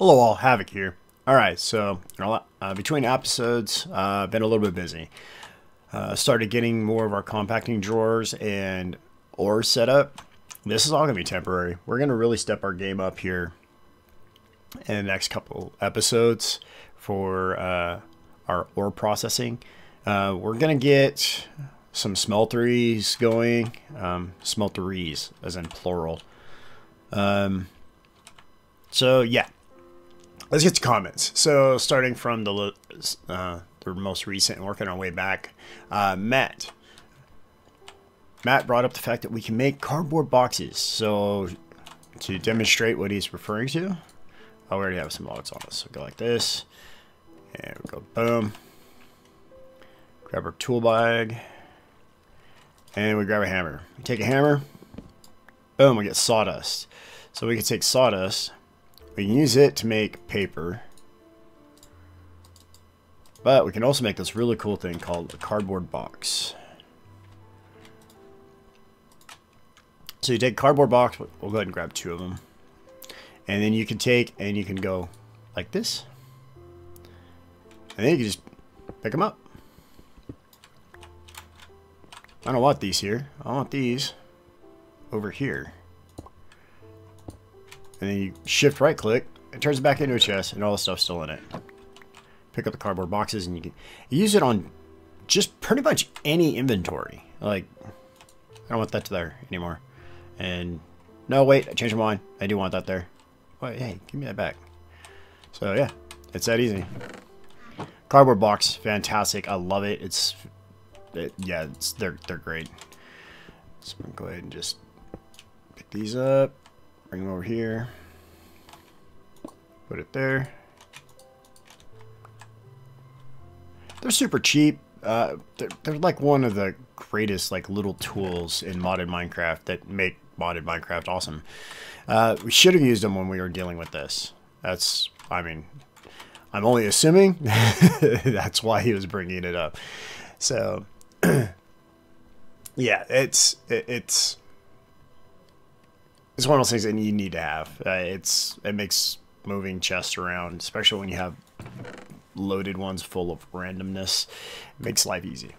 Hello all, Havoc here. Alright, so between episodes, been a little bit busy. Started getting more of our compacting drawers and ore set up. This is all going to be temporary. We're going to really step our game up here in the next couple episodes for our ore processing. We're going to get some smelteries going. Smelteries, as in plural. So yeah. Let's get to comments. So starting from the most recent and working our way back, Matt brought up the fact that we can make cardboard boxes. So to demonstrate what he's referring to, we already have some logs on us. So go like this, and we go boom. Grab our tool bag, and we grab a hammer. We take a hammer, boom, we get sawdust. So we can take sawdust. We can use it to make paper, but we can also make this really cool thing called a cardboard box. So you take a cardboard box, we'll go ahead and grab 2 of them, and then you can take and you can go like this, and then you can just pick them up. I don't want these here, I want these over here. And then you shift right click, it turns it back into a chest, and all the stuff's still in it. Pick up the cardboard boxes, and you can use it on just pretty much any inventory. Like, I don't want that there anymore. And no, wait, I changed my mind. I do want that there. Wait, hey, give me that back. So yeah, it's that easy. Cardboard box, fantastic. I love it. They're great. So I'm gonna go ahead and just pick these up. Bring them over here. Put it there. They're super cheap. They're like one of the greatest like little tools in modded Minecraft that make modded Minecraft awesome. We should have used them when we were dealing with this. I mean, I'm only assuming that's why he was bringing it up. So, yeah, it's one of those things that you need to have. It makes moving chests around, especially when you have loaded ones full of randomness. It makes life easy.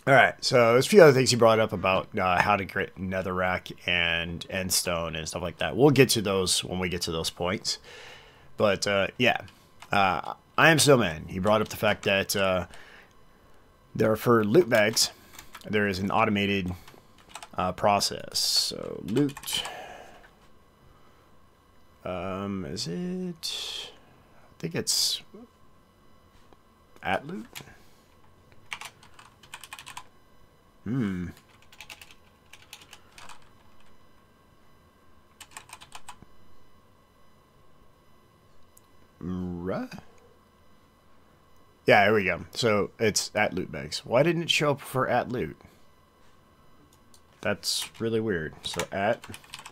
Alright, so there's a few other things he brought up about how to get netherrack and endstone and stuff like that. We'll get to those when we get to those points. But yeah, I am Snowman. He brought up the fact that there for loot bags, there is an automated process. So loot, is it? I think it's at loot. Right. Yeah, here we go. So it's at loot bags. Why didn't it show up for at loot? That's really weird. So at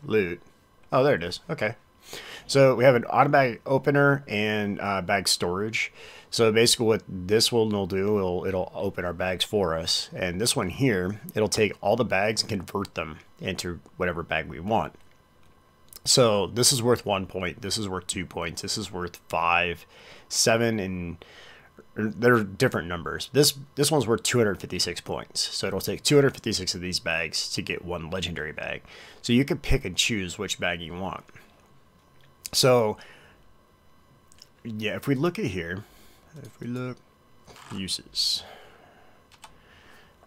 loot. Oh, there it is. Okay. So we have an automatic opener and bag storage. So basically what this one will do, it'll open our bags for us. And this one here, it'll take all the bags and convert them into whatever bag we want. So this is worth 1 point. This is worth 2 points. This is worth 5, 7, and they're different numbers. This one's worth 256 points. So it'll take 256 of these bags to get 1 legendary bag. So you can pick and choose which bag you want. So yeah, if we look at here, if we look uses,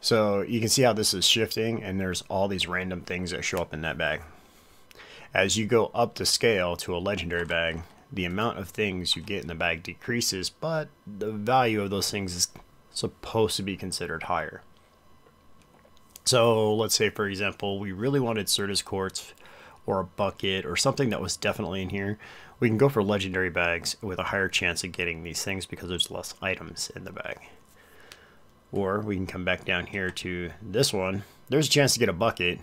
so you can see how this is shifting, and there's all these random things that show up in that bag. As you go up the scale to a legendary bag, the amount of things you get in the bag decreases, but the value of those things is supposed to be considered higher. So let's say, for example, we really wanted Certus quartz or a bucket or something that was definitely in here. We can go for legendary bags with a higher chance of getting these things because there's less items in the bag. Or we can come back down here to this one. There's a chance to get a bucket,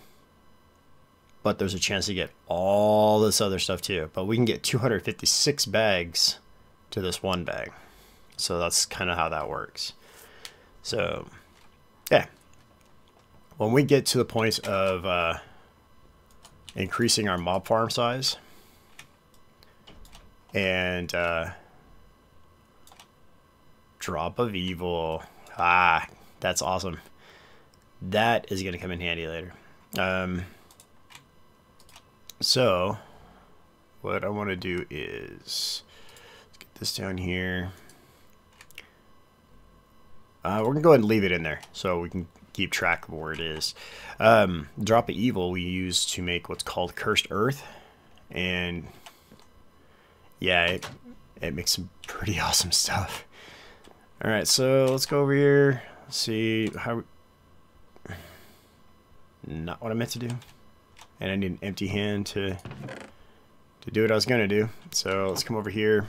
but there's a chance to get all this other stuff too. But we can get 256 bags to this one bag. So that's kind of how that works. So yeah, when we get to the point of increasing our mob farm size, And drop of evil. Ah, that's awesome. That is going to come in handy later. So what I want to do is let's get this down here. We're going to go ahead and leave it in there so we can keep track of where it is. Drop of evil we use to make what's called cursed earth. And yeah, it makes some pretty awesome stuff. All right, so let's go over here. Let's see how. Not what I meant to do, and I need an empty hand to do what I was gonna do. So let's come over here.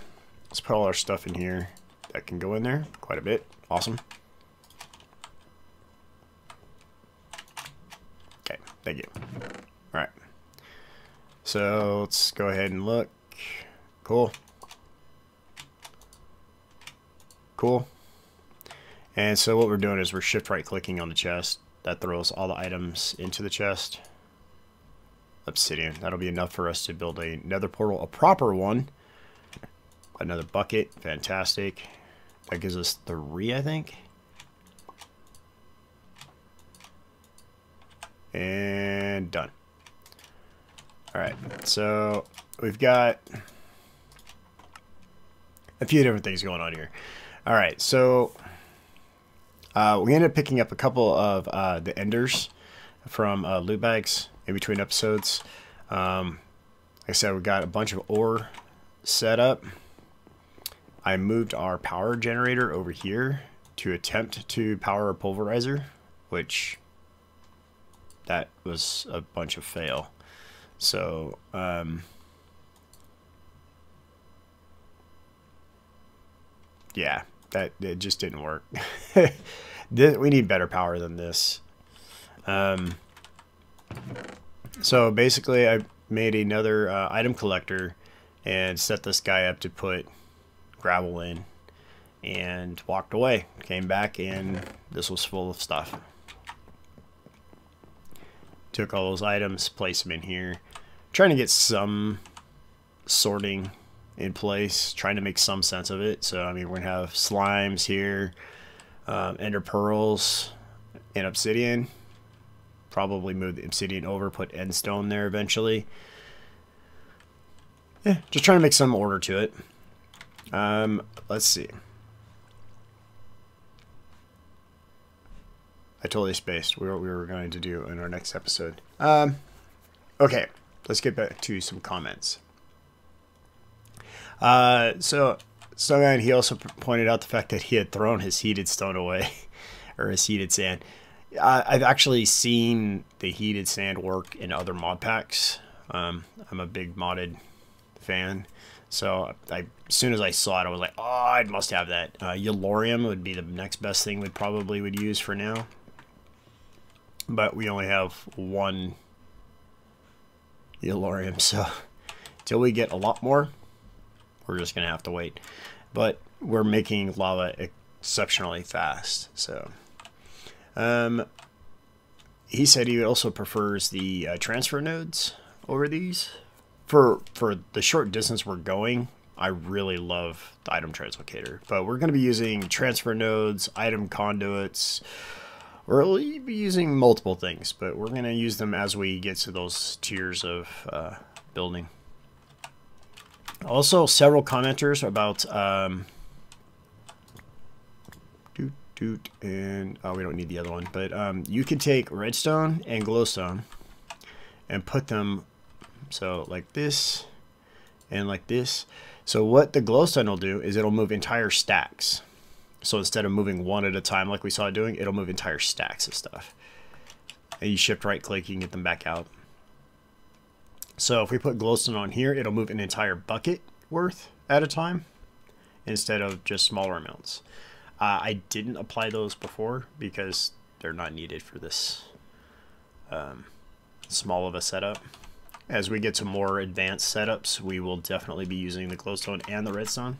Let's put all our stuff in here that can go in there. Quite a bit. Awesome. Okay, thank you. All right. So let's go ahead and look. Cool. Cool. And so what we're doing is we're shift right clicking on the chest. That throws all the items into the chest. Obsidian. That'll be enough for us to build a nether portal, a proper one. Another bucket. Fantastic. That gives us 3, I think. And done. Alright, so we've got a few different things going on here. Alright, so we ended up picking up a couple of the enders from loot bags in between episodes. Like I said, we got a bunch of ore set up. I moved our power generator over here to attempt to power a pulverizer, which that was a bunch of fail. So yeah, it just didn't work. We need better power than this. So basically I made another item collector and set this guy up to put gravel in and walked away. Came back and this was full of stuff. Took all those items, placed them in here. Trying to get some sorting in place, trying to make some sense of it. So I mean, we're gonna have slimes here, ender pearls, and obsidian. Probably move the obsidian over, put endstone there eventually. Yeah, just trying to make some order to it. Let's see. I totally spaced what we were going to do in our next episode. Okay, let's get back to some comments. So someone, he also pointed out the fact that he had thrown his heated stone away, or his heated sand. I've actually seen the heated sand work in other mod packs. I'm a big modded fan, so as soon as I saw it, I was like, oh, I must have that. Yellorium would be the next best thing we probably would use for now, but we only have one Yellorium, so until we get a lot more, we're just gonna have to wait. But we're making lava exceptionally fast, so he said he also prefers the transfer nodes over these. For the short distance we're going, I really love the item translocator, but we're going to be using transfer nodes, item conduits. We'll be using multiple things, but we're going to use them as we get to those tiers of building. Also, several commenters about and oh, we don't need the other one, but you can take redstone and glowstone and put them so like this and like this. So what the glowstone will do is it'll move entire stacks. So instead of moving one at a time like we saw it doing, it'll move entire stacks of stuff. And you shift right click, you can get them back out. So if we put glowstone on here, it'll move an entire bucket worth at a time instead of just smaller amounts. I didn't apply those before because they're not needed for this small of a setup. As we get to more advanced setups, we will definitely be using the glowstone and the redstone,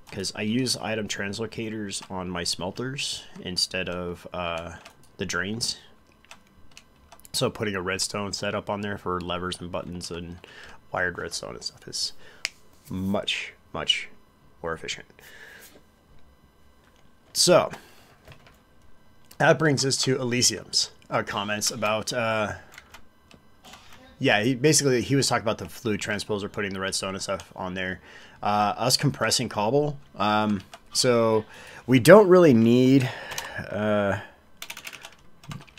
because I use item translocators on my smelters instead of the drains. So putting a redstone setup on there for levers and buttons and wired redstone and stuff is much more efficient. So that brings us to Elysium's comments about yeah, he was talking about the fluid transposer, putting the redstone and stuff on there. Us compressing cobble. So we don't really need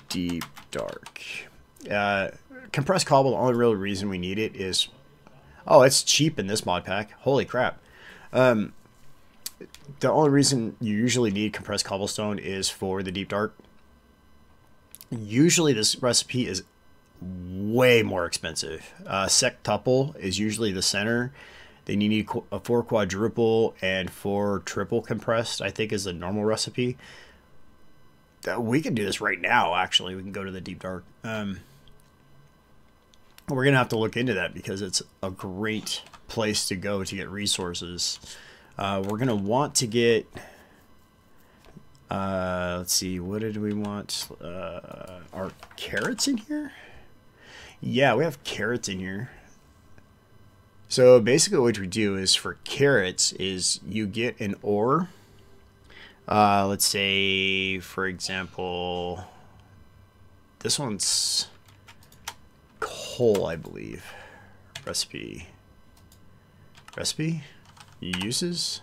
deep dark. Compressed cobble, the only real reason we need it is, oh, it's cheap in this mod pack. Holy crap. The only reason you usually need compressed cobblestone is for the deep dark. Usually this recipe is way more expensive. Sectuple is usually the center. Then you need a 4 quadruple and 4 triple compressed, I think, is the normal recipe. We can do this right now, actually. We can go to the deep dark. We're going to have to look into that because it's a great place to go to get resources. We're going to want to get... let's see, what did we want? Are carrots in here? Yeah, we have carrots in here. So basically what we do is for carrots is you get an ore. Let's say, for example, this one's coal, I believe. Recipe. Uses?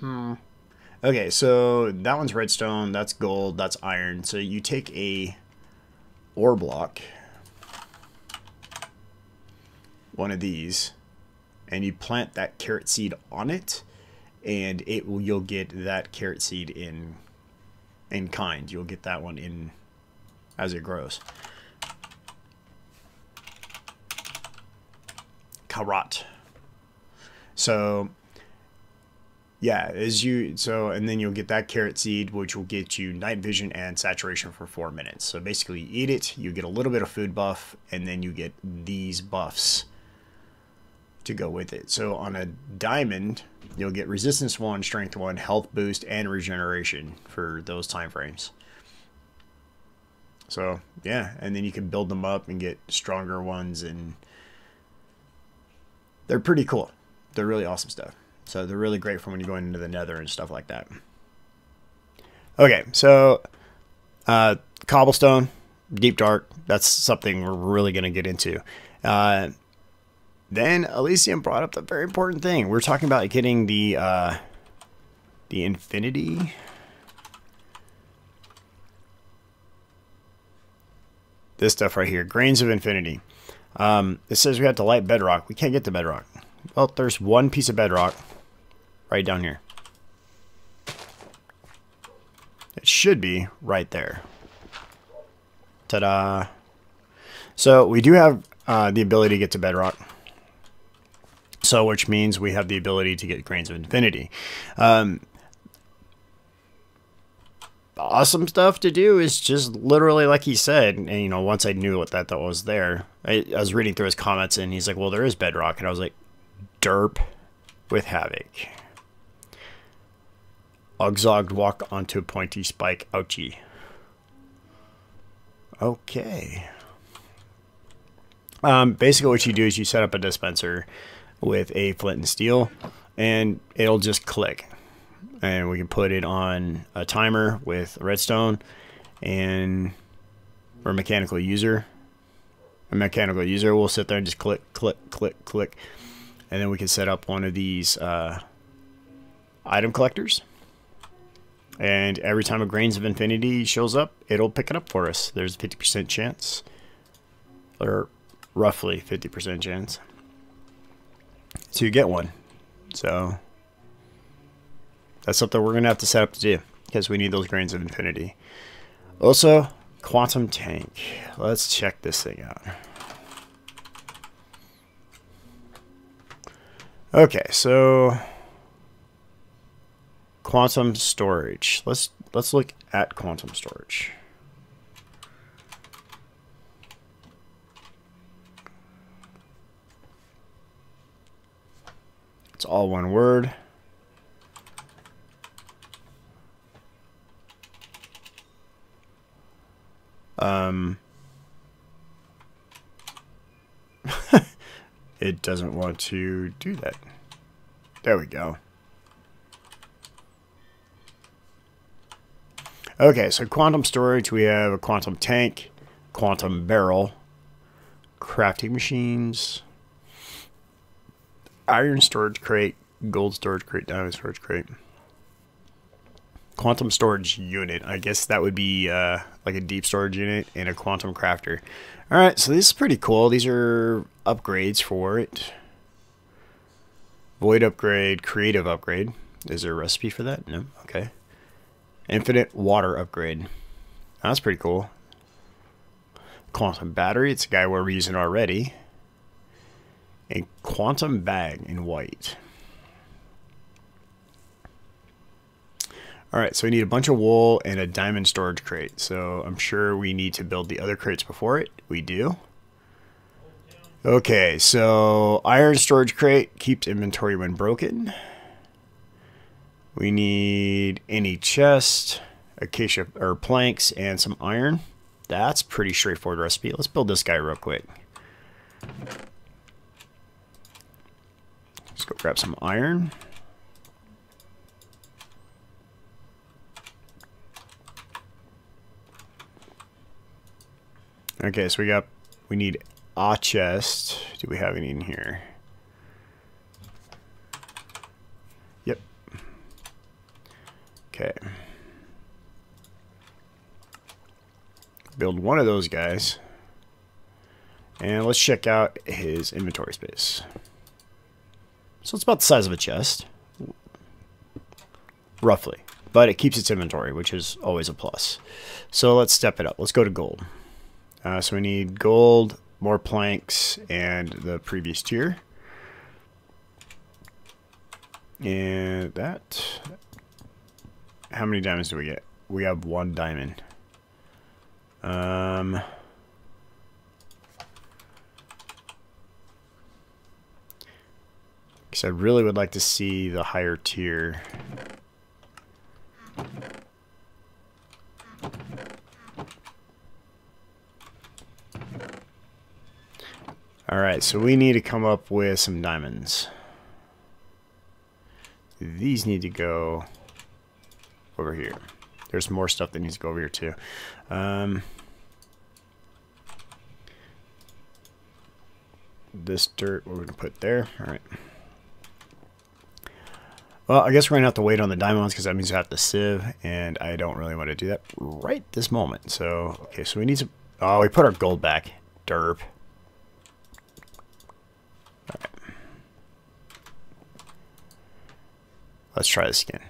Okay, so that one's redstone, that's gold, that's iron. So you take a ore block, one of these, and you plant that carrot seed on it, and you'll get that carrot seed in kind. You'll get that one in as it grows. Carrot. So yeah, and then you'll get that carrot seed, which will get you night vision and saturation for 4 minutes. So basically you eat it, you get a little bit of food buff, and then you get these buffs to go with it. So on a diamond, you'll get resistance 1, strength 1, health boost, and regeneration for those time frames. So yeah, and then you can build them up and get stronger ones, and they're pretty cool. They're really awesome stuff. So they're really great for when you're going into the nether and stuff like that. Okay, so cobblestone, deep dark, that's something we're really going to get into. Then Elysium brought up the very important thing. We're talking about getting the infinity. This stuff right here, grains of infinity. It says we have to light bedrock. We can't get to bedrock. Well, there's one piece of bedrock right down here. It should be right there. Ta-da! So we do have the ability to get to bedrock. So, which means we have the ability to get grains of infinity. Awesome stuff to do is just literally like he said, and you know, once I knew what that was there, I was reading through his comments, and he's like, well, there is bedrock, and I was like, derp with Havoc. Ogzogged walk onto a pointy spike. Ouchie. Okay. Basically what you do is you set up a dispenser with a flint and steel, and it'll just click. And we can put it on a timer with redstone and or a mechanical user. A mechanical user will sit there and just click, click, click, click. And then we can set up one of these item collectors. And every time a grains of infinity shows up, it'll pick it up for us. There's a 50% chance, or roughly 50% chance, to get one. So that's something we're going to have to set up to do, because we need those grains of infinity. Also, quantum tank. Let's check this thing out. Okay, so quantum storage. Let's look at quantum storage. It's all one word. it doesn't want to do that. There we go. Okay, so quantum storage, we have a quantum tank, quantum barrel, crafting machines, iron storage crate, gold storage crate, diamond storage crate, quantum storage unit. I guess that would be like a deep storage unit and a quantum crafter. All right, so this is pretty cool. These are upgrades for it. Void upgrade, creative upgrade. Is there a recipe for that? No. Okay. Infinite water upgrade. That's pretty cool. Quantum battery. It's a guy we're using already. A quantum bag in white. Alright, so we need a bunch of wool and a diamond storage crate. So I'm sure we need to build the other crates before it. We do. Okay, so iron storage crate keeps inventory when broken. We need any chest, acacia or planks, and some iron. That's pretty straightforward recipe. Let's build this guy real quick. Let's go grab some iron. Okay, so we need a chest. Do we have any in here? Yep. Okay. Build one of those guys. And let's check out his inventory space. So it's about the size of a chest. Roughly. But it keeps its inventory, which is always a plus. So let's step it up. Let's go to gold. So we need gold, more planks, and the previous tier. And that... How many diamonds do we get? We have 1 diamond. Because I really would like to see the higher tier. Alright, so we need to come up with some diamonds. These need to go over here. There's more stuff that needs to go over here too. This dirt we're going to put there. Alright. Well, I guess we're going to have to wait on the diamond ones because that means we have to sieve, and I don't really want to do that right this moment. So, okay, so we need some... Oh, we put our gold back. Derp. Alright. Let's try this again.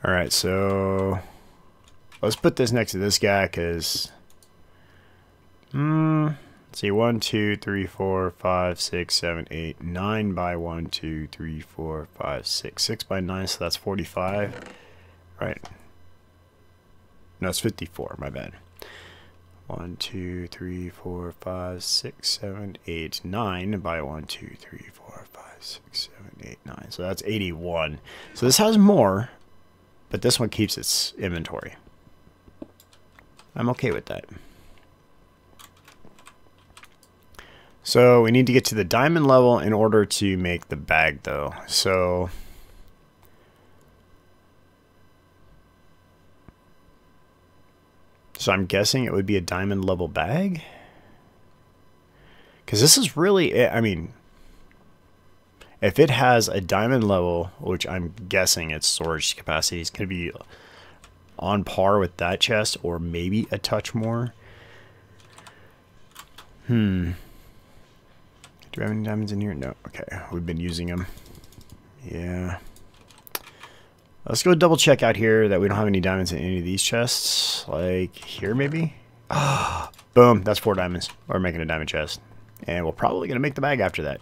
Alright, so... Let's put this next to this guy because... Let's see, 1, 2, 3, 4, 5, 6, 7, 8, 9 by 1, 2, 3, 4, 5, 6. 6 by 9, so that's 45. Right. No, it's 54, my bad. 1, 2, 3, 4, 5, 6, 7, 8, 9 by 1, 2, 3, 4, 5, 6, 7, 8, 9. So that's 81. So this has more, but this one keeps its inventory. I'm okay with that. So we need to get to the diamond level in order to make the bag though. So I'm guessing it would be a diamond level bag. Because this is really, I mean, if it has a diamond level, which I'm guessing its storage capacity is going to be on par with that chest or maybe a touch more. Do we have any diamonds in here? No. Okay, we've been using them. Yeah. Let's go double check out here that we don't have any diamonds in any of these chests. Like here, maybe? Ah, boom. That's 4 diamonds. We're making a diamond chest. And we're probably going to make the bag after that.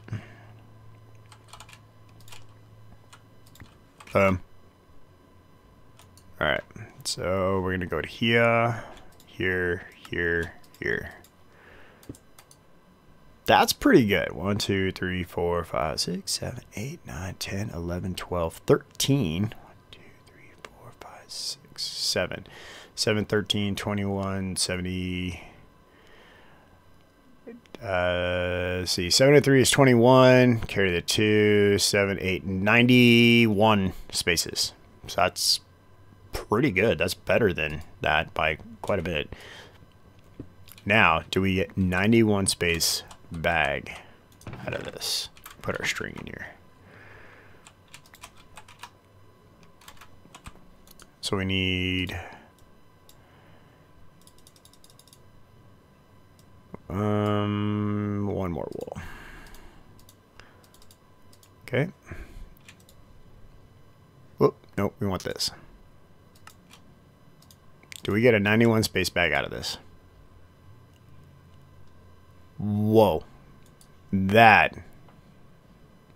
Alright. So we're going to go to here, here, here, here. That's pretty good. 1, 2, 3, 4, 5, 6, 7, 8, 9, 10, 11, 12, 13. 1, 2, 3, 4, 5, 6, 7. 7, 13, 21, 70. Let's see, 703 is 21. Carry the 2, 7, 8, 91 spaces. So that's pretty good. That's better than that by quite a bit. Now, do we get 91 space bag out of this? Put our string in here. So we need one more wool. Okay. Whoop, nope, we want this. Do we get a 91 space bag out of this? Whoa. That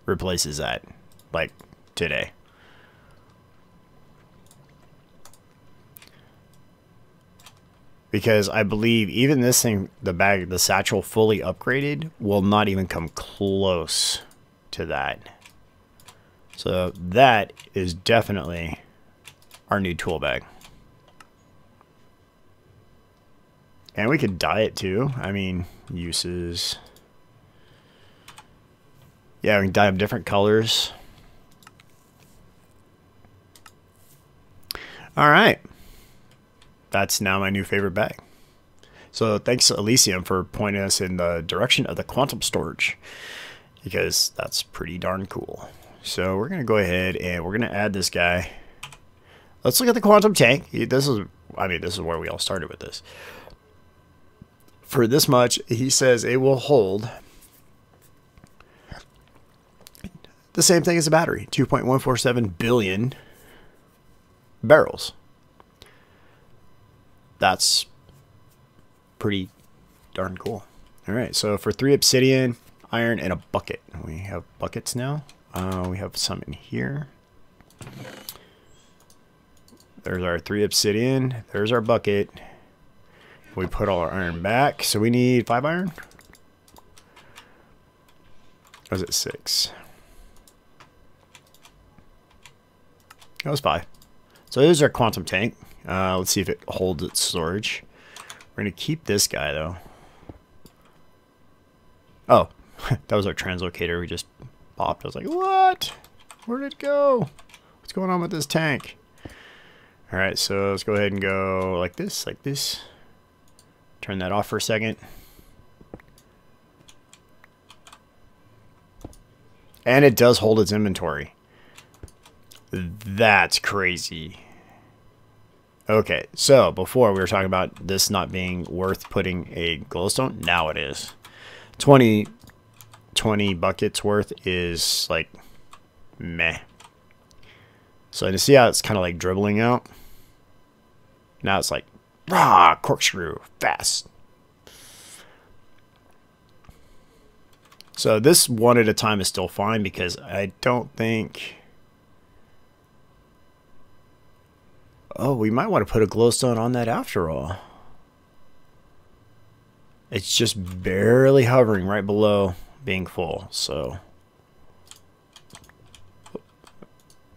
replaces that, like, today. Because I believe even this thing, the bag, the satchel fully upgraded, will not even come close to that. So that is definitely our new tool bag. And we could dye it too. I mean, uses. Yeah, we can dye them different colors. All right. That's now my new favorite bag. So thanks to Elysium for pointing us in the direction of the quantum storage, because that's pretty darn cool. So we're going to go ahead and we're going to add this guy. Let's look at the quantum tank. This is where we all started with this. For this much, he says it will hold the same thing as a battery, 2.147 billion barrels. That's pretty darn cool. All right, so for 3 obsidian, iron, and a bucket. We have buckets now. We have some in here. There's our 3 obsidian. There's our bucket. We put all our iron back. So we need 5 iron. Or was it 6? That was 5. So there's our quantum tank. Let's see if it holds its storage. We're going to keep this guy, though. Oh, that was our translocator. We just popped. I was like, what? Where did it go? What's going on with this tank? All right, so let's go ahead and go like this, like this. Turn that off for a second. And it does hold its inventory. That's crazy. Okay, so before we were talking about this not being worth putting a glowstone. Now it is. 20 buckets worth is like meh. So to see how it's kind of like dribbling out. Now it's like rah, corkscrew, fast. So this one at a time is still fine because I don't think. Oh, we might want to put a glowstone on that after all. It's just barely hovering right below being full, so.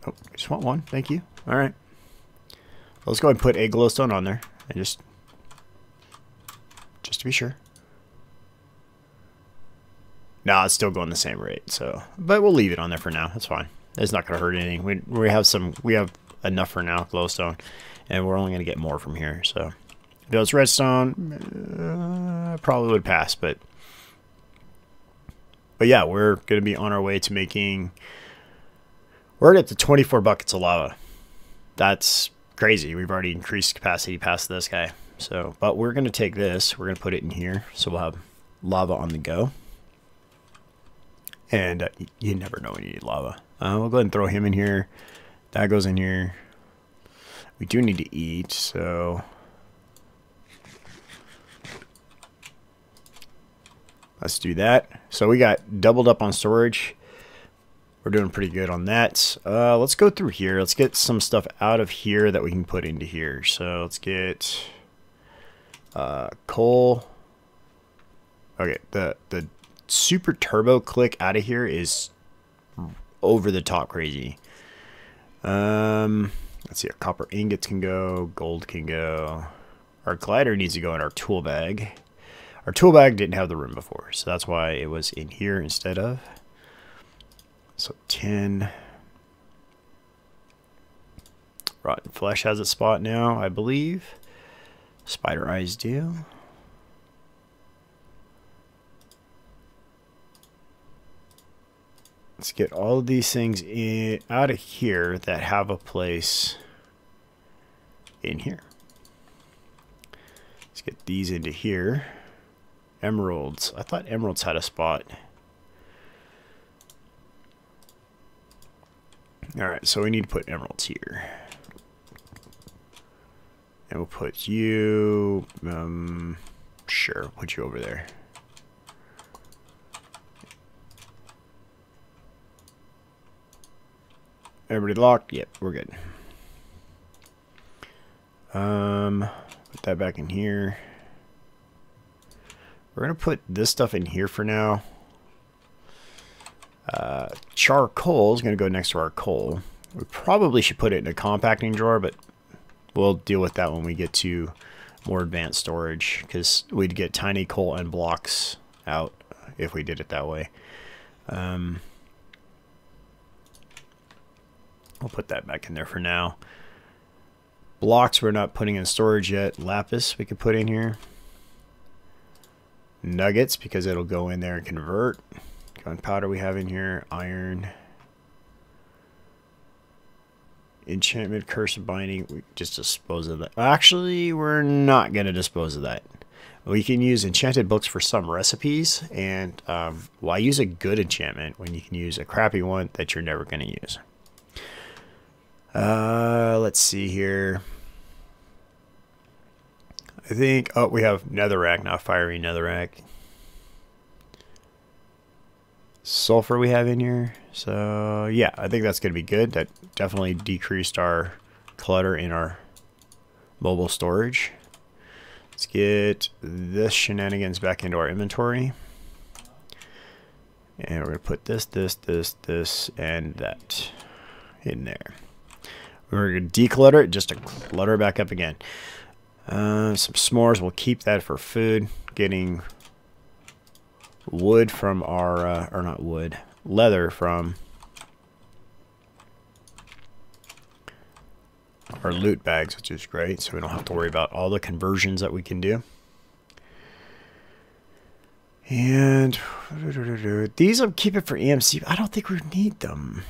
Oh, I just want one. Thank you. All right. Let's go ahead and put a glowstone on there. And just to be sure. No, it's still going the same rate, so. But we'll leave it on there for now. That's fine. It's not going to hurt anything. We have enough for now, glowstone, and we're only going to get more from here. So if it was redstone, probably would pass, but yeah, we're going to be on our way to making. We're at the 24 buckets of lava. That's crazy. We've already increased capacity past this guy. So, but we're going to take this. We're going to put it in here, so we'll have lava on the go. And you never know when you need lava. We'll go ahead and throw him in here. That goes in here. We do need to eat, so let's do that. So we got doubled up on storage. We're doing pretty good on that. Let's go through here. Let's get some stuff out of here that we can put into here. So let's get coal. Okay, the super turbo click out of here is over the top crazy. Let's see, our copper ingots can go, gold can go. Our glider needs to go in our tool bag. our tool bag didn't have the room before, so that's why it was in here instead of. So 10. Rotten flesh has a spot now, I believe. Spider eyes do. Let's get all of these things out of here that have a place in here. Let's get these into here. Emeralds. I thought emeralds had a spot. Alright, so we need to put emeralds here. And we'll put you... sure, put you over there. Everybody locked? Yep, we're good. Put that back in here. We're going to put this stuff in here for now. Charcoal is going to go next to our coal. We probably should put it in a compacting drawer, but we'll deal with that when we get to more advanced storage, because we'd get tiny coal and blocks out if we did it that way. We'll put that back in there for now. Blocks we're not putting in storage yet. Lapis we could put in here. Nuggets, because it'll go in there and convert. Gunpowder we have in here. Iron. Enchantment, curse of binding. We just dispose of that. Actually, we're not going to dispose of that. We can use enchanted books for some recipes. And why use a good enchantment when you can use a crappy one that you're never going to use? Let's see here. I think, oh, we have netherrack, not fiery netherrack. Sulfur we have in here. So, yeah, I think that's going to be good. That definitely decreased our clutter in our mobile storage. Let's get this shenanigans back into our inventory. And we're going to put this, and that in there. We're going to declutter it just to clutter it back up again. Some s'mores, we'll keep that for food. Getting wood from our, or not wood, leather from our loot bags, which is great. So we don't have to worry about all the conversions that we can do. And these I'll keep it for EMC. I don't think we need them.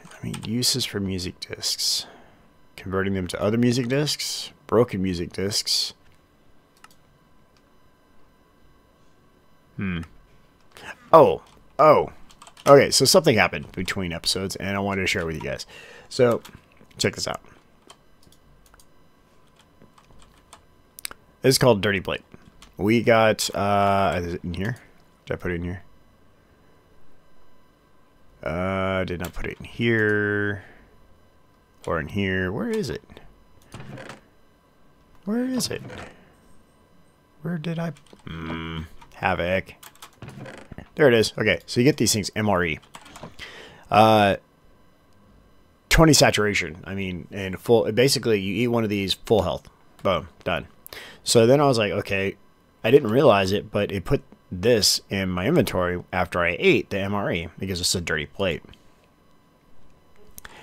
I mean, uses for music discs. Converting them to other music discs. Broken music discs. Oh. Okay, so something happened between episodes, and I wanted to share it with you guys. So, check this out. This is called Dirty Plate. We got, is it in here? Did I put it in here? Did not put it in here. Or in here. Where is it? Where is it? Where did I... Havoc. There it is. Okay, so you get these things, MRE. 20 saturation. I mean, and full... Basically, you eat one of these, full health. Boom. Done. So then I was like, okay, I didn't realize it, but it put this in my inventory after I ate the MRE, because it's a dirty plate.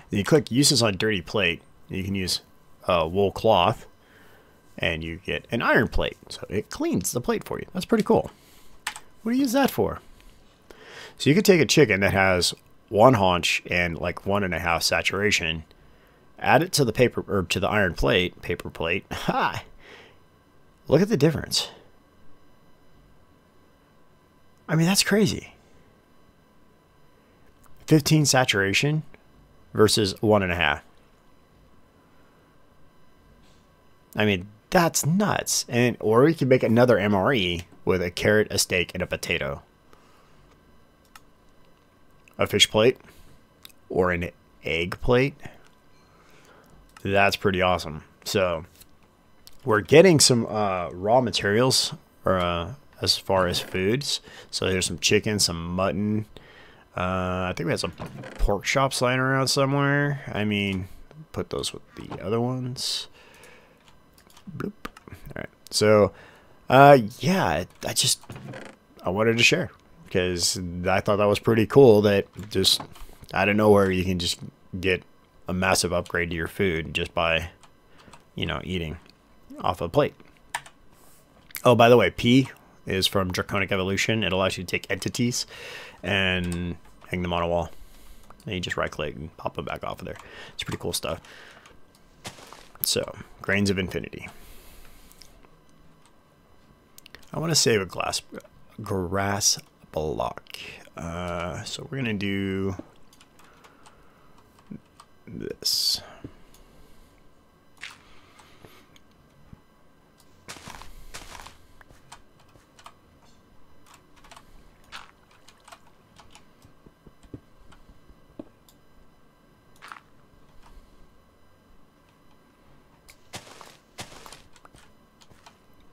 Then you click uses on dirty plate. You can use wool cloth, and you get an iron plate. So it cleans the plate for you. That's pretty cool. What do you use that for? So you could take a chicken that has 1 haunch and like 1.5 saturation, add it to the paper or to the iron plate, paper plate. Ha! Look at the difference. I mean, that's crazy. 15 saturation versus 1.5. I mean, that's nuts. And or we can make another MRE with a carrot, a steak, and a potato. A fish plate or an egg plate. That's pretty awesome. So we're getting some raw materials as far as foods. So there's some chicken, some mutton. I think we had some pork chops lying around somewhere. I mean, put those with the other ones. Bloop. All right. So Yeah, I wanted to share because I thought that was pretty cool that just out of nowhere you can just get a massive upgrade to your food just by, you know, eating off a plate. Oh, by the way, P is from Draconic Evolution. It allows you to take entities and hang them on a wall. And you just right click and pop them back off of there. It's pretty cool stuff. So, Grains of Infinity. I want to save a grass block. So we're going to do this.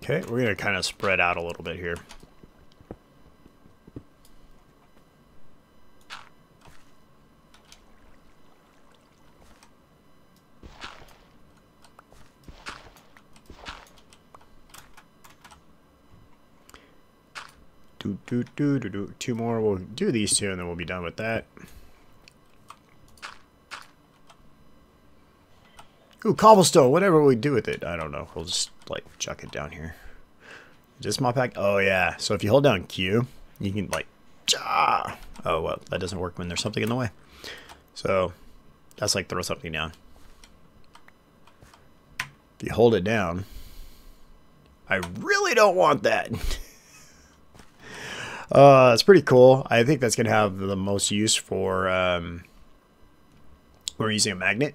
Okay, we're going to kind of spread out a little bit here. Two more. We'll do these two and then we'll be done with that. Ooh, cobblestone. Whatever we do with it, I don't know. We'll just like chuck it down here. Just my pack. Oh yeah. So if you hold down Q, you can like. Oh well, that doesn't work when there's something in the way. So that's like throw something down. If you hold it down, I really don't want that. It's pretty cool. I think that's gonna have the most use for we're using a magnet.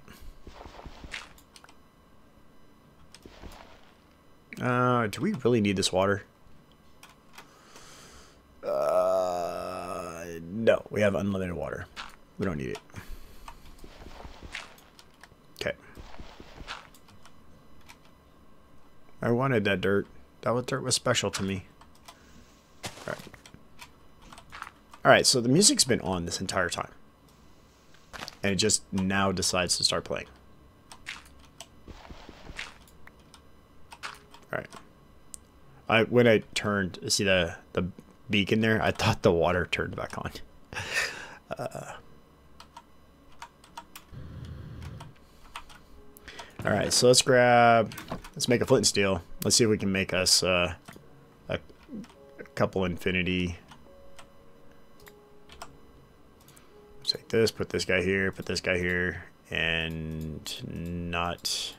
Do we really need this water? No, we have unlimited water. We don't need it. Okay. I wanted that dirt. That dirt was special to me. Alright. Alright, so the music's been on this entire time. And it just now decides to start playing. Alright. When I turned, see the beacon there, I thought the water turned back on. Alright, so let's make a flint and steel. Let's see if we can make us a couple infinity. Take this, put this guy here, and not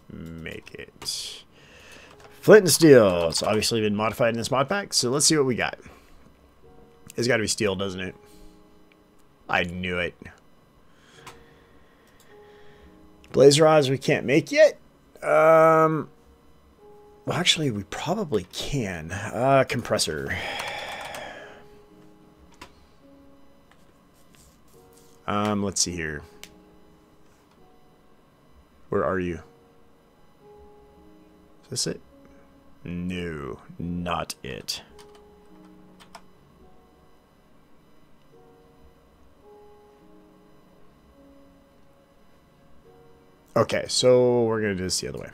make it. Flint and steel. It's obviously been modified in this mod pack, so let's see what we got. It's got to be steel, doesn't it? I knew it. Blaze rods we can't make yet. Well, actually, we probably can. Compressor. Let's see here. Where are you? Is this it? No, not it. Okay, so we're gonna do this the other way.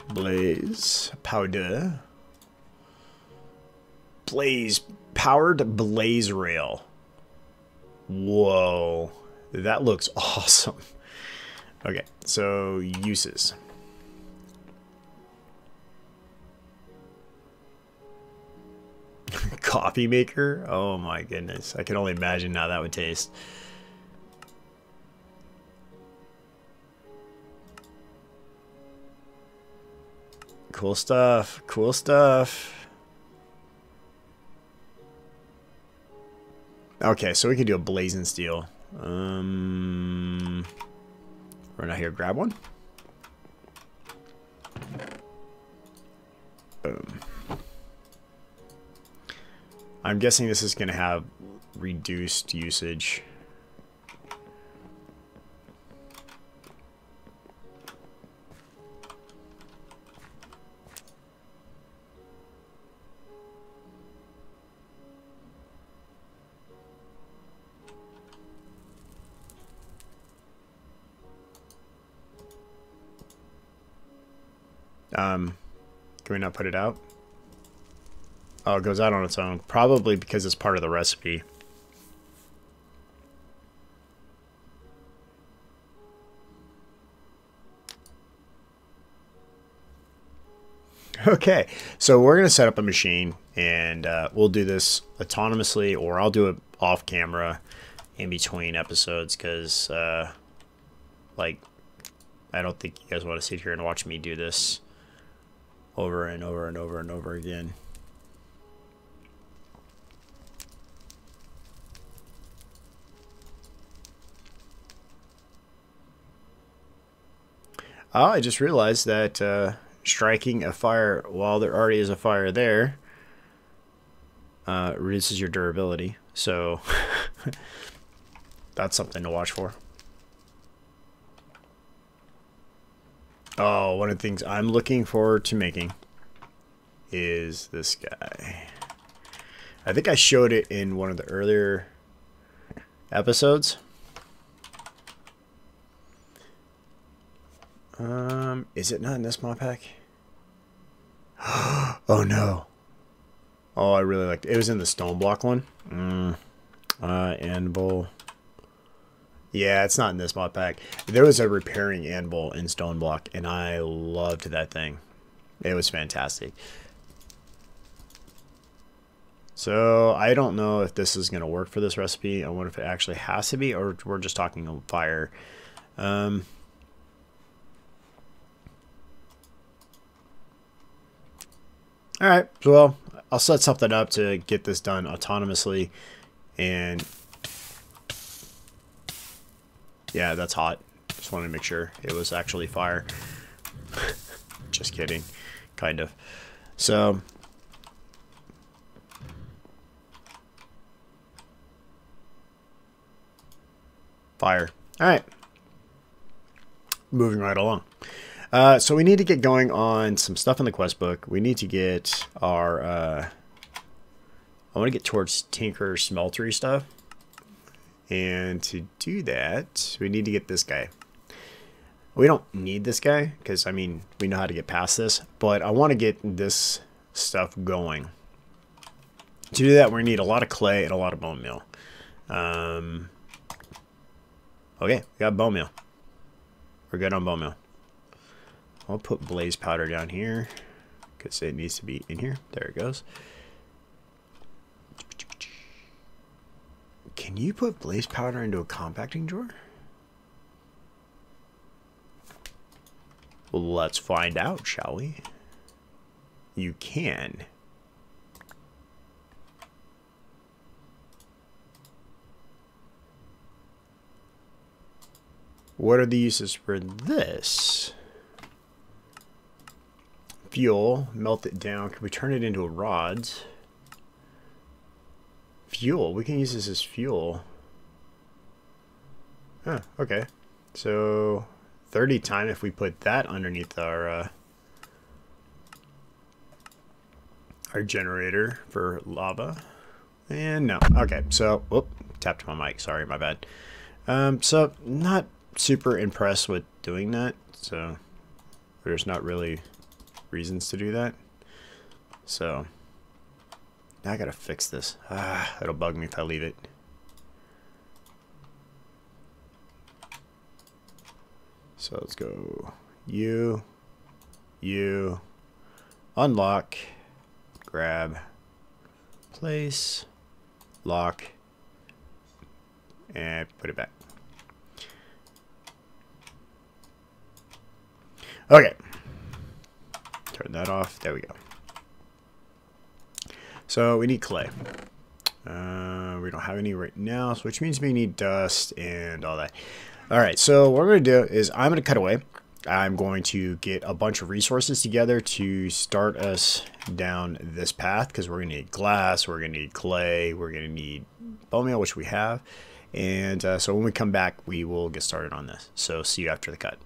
Blaze powder. Blaze powered blaze rail. Whoa, that looks awesome. Okay, so uses. Coffee maker? Oh my goodness. I can only imagine how that would taste. Cool stuff. Cool stuff. Okay, so we can do a blazing steel. Run out here, grab one. Boom. I'm guessing this is going to have reduced usage. Can we not put it out? Oh, it goes out on its own. Probably because it's part of the recipe. Okay, so we're going to set up a machine, and we'll do this autonomously, or I'll do it off camera in between episodes, because, like, I don't think you guys want to sit here and watch me do this over and over and over and over again. Oh, I just realized that striking a fire while there already is a fire there reduces your durability. So that's something to watch for. Oh, one of the things I'm looking forward to making is this guy. I think I showed it in one of the earlier episodes. Is it not in this mod pack? Oh no. Oh, I really liked it. It was in the stone block one. Anvil. Yeah, it's not in this mod pack. There was a repairing anvil in stone block, and I loved that thing. It was fantastic. So I don't know if this is going to work for this recipe. I wonder if it actually has to be, or we're just talking on fire. Alright, so well, I'll set something up to get this done autonomously, and yeah, that's hot. Just wanted to make sure it was actually fire. Just kidding, kind of. So, fire. Alright, moving right along. So we need to get going on some stuff in the quest book. We need to get our, I want to get towards Tinker Smeltery stuff. And to do that, we need to get this guy. We don't need this guy, because, I mean, we know how to get past this. But I want to get this stuff going. To do that, we're going to need a lot of clay and a lot of bone meal. Okay, we got bone meal. We're good on bone meal. I'll put blaze powder down here because it needs to be in here. There it goes. Can you put blaze powder into a compacting drawer? Well, let's find out, shall we? You can. What are the uses for this? Fuel, melt it down. Can we turn it into rods? Fuel, we can use this as fuel. Huh, okay. So 30 time if we put that underneath our generator for lava. And no. Okay, so whoop, tapped my mic, sorry, my bad. So not super impressed with doing that, so there's not really reasons to do that. So now I gotta fix this. It'll bug me if I leave it. So let's go you, unlock, grab, place, lock, and put it back. Okay. Turn that off. There we go. So we need clay. We don't have any right now, so which means we need dust and all that. All right, so what we're going to do is I'm going to cut away. I'm going to get a bunch of resources together to start us down this path, because we're going to need glass, we're going to need clay, we're going to need bone meal, which we have. And so when we come back, we will get started on this. So see you after the cut.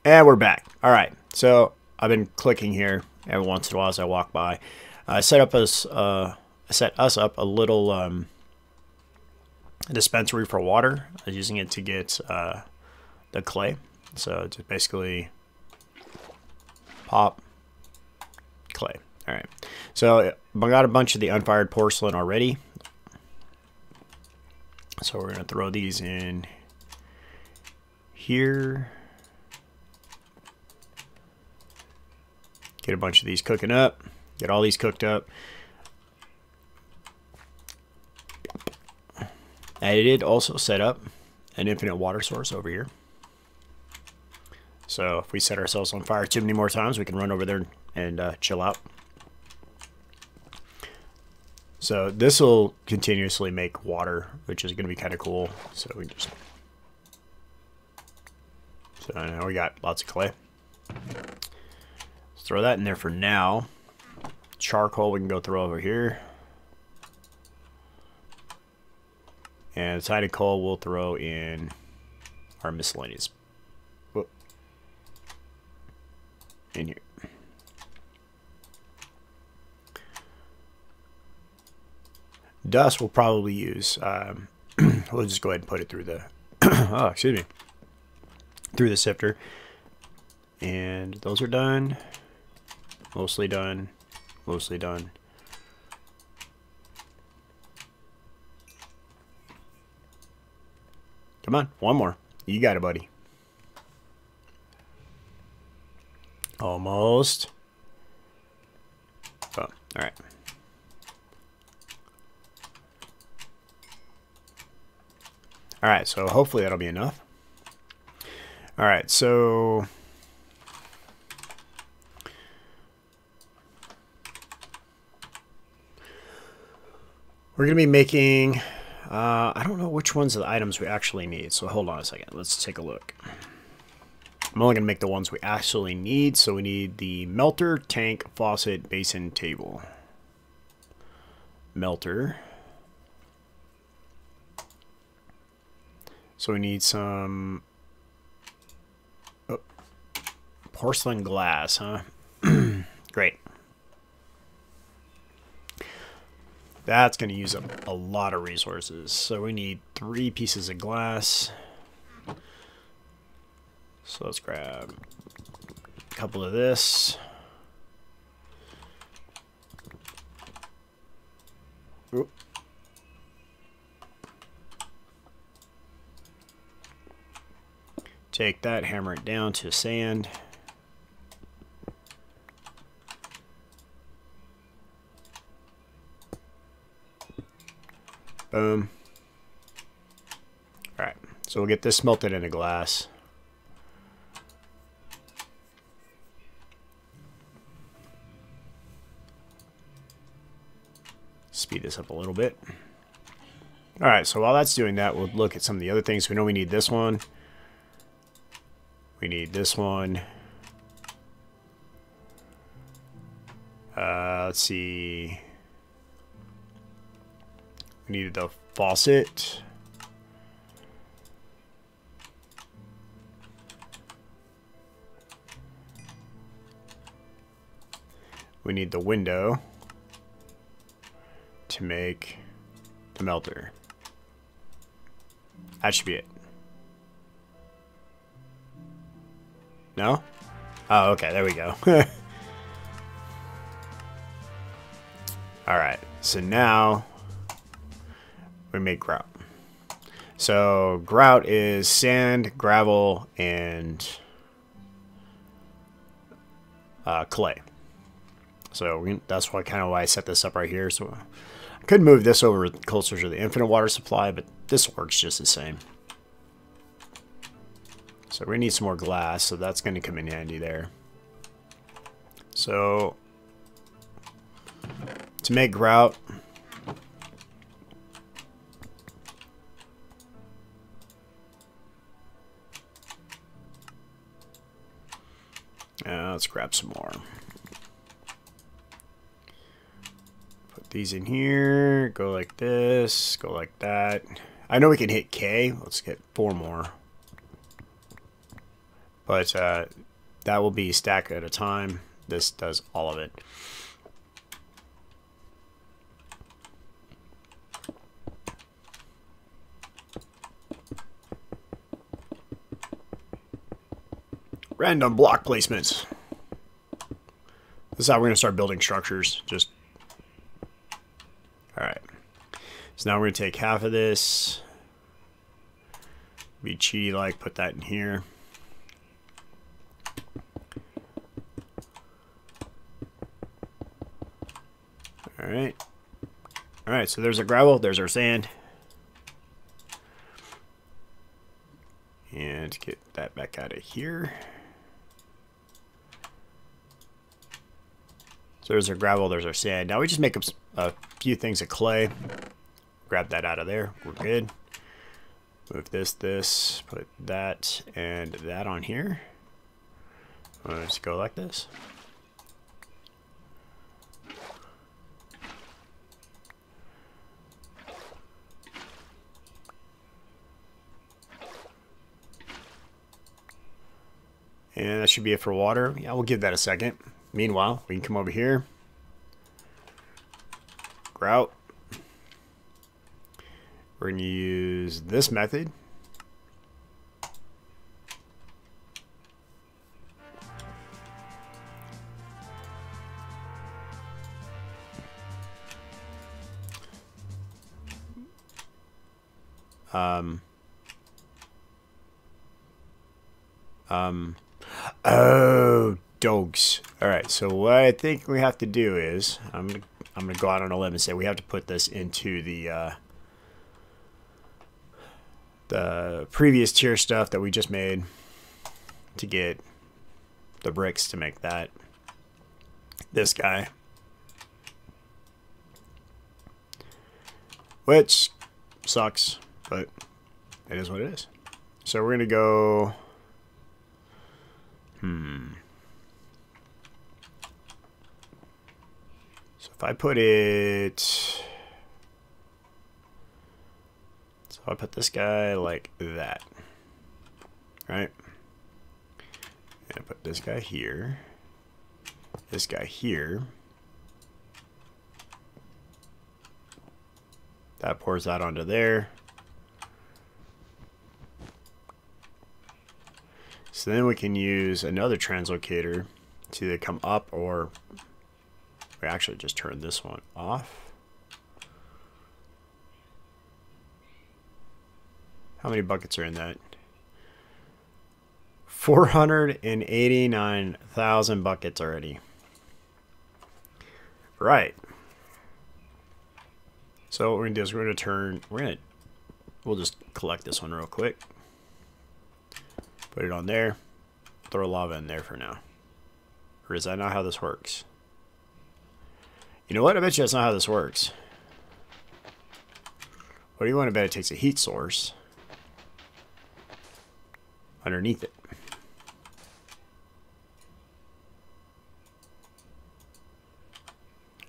And we're back. All right, so I've been clicking here every once in a while as I walk by. I set us up a little dispensary for water. I was using it to get the clay. So just basically pop, clay. All right. So I got a bunch of the unfired porcelain already. So we're going to throw these in here. Get a bunch of these cooking up. Get all these cooked up. I did also set up an infinite water source over here. So if we set ourselves on fire too many more times, we can run over there and chill out. So this will continuously make water, which is going to be kind of cool. So we just... So now we got lots of clay. Let's throw that in there for now. Charcoal we can go throw over here. And tiny coal we'll throw in our miscellaneous. Whoop. In here. Dust we'll probably use. We'll just go ahead and put it through the oh, excuse me, through the sifter. And those are done. Mostly done. Mostly done. Come on, one more. You got it, buddy. Almost. Oh, all right. All right, so hopefully that'll be enough. All right, so we're going to be making, I don't know which ones of the items we actually need, so hold on a second. Let's take a look. I'm only going to make the ones we actually need, so we need the melter, tank, faucet, basin, table. Melter. So we need some porcelain glass, huh? Great. That's going to use up a lot of resources. So we need 3 pieces of glass. So let's grab a couple of this. Oop. Take that, hammer it down to sand. Boom. Alright, so we'll get this melted into glass. Speed this up a little bit. Alright, so while that's doing that, we'll look at some of the other things. We know we need this one. We need this one. Let's see. We needed the faucet. We need the window to make the melter. That should be it. No? Oh, okay, there we go. Alright, so now we make grout. So grout is sand, gravel, and clay. So that's why kind of why I set this up right here. So I could move this over closer to the infinite water supply, but this works just the same. So we need some more glass, so that's going to come in handy there. So to make grout, let's grab some more. Put these in here, go like this, go like that. I know we can hit K. Let's get 4 more. But that will be stack at a time. This does all of it. Random block placements. This is how we're going to start building structures. Just all right. So now we're going to take half of this. Be cheaty like, put that in here. All right. All right, so there's our gravel, there's our sand. And get that back out of here. So there's our gravel, there's our sand. Now we just make up a few things of clay. Grab that out of there, we're good. Move this, put that and that on here. Let's go like this. And that should be it for water. Yeah, we'll give that a second. Meanwhile, we can come over here. Grout. We're going to use this method. Oh, dogs. All right. So what I think we have to do is I'm gonna go out on a limb and say we have to put this into the previous tier stuff that we just made to get the bricks to make that. This guy, which sucks, but it is what it is. So we're gonna go. So if I put it, so I put this guy like that, right? And I put this guy here, this guy here. That pours out onto there. So then we can use another translocator to either come up, or we actually just turn this one off. How many buckets are in that? 489,000 buckets already. Right. So what we're gonna do is we'll just collect this one real quick. Put it on there. Throw lava in there for now. Or is that not how this works? You know what? I bet you that's not how this works. What do you want to bet it takes a heat source underneath it?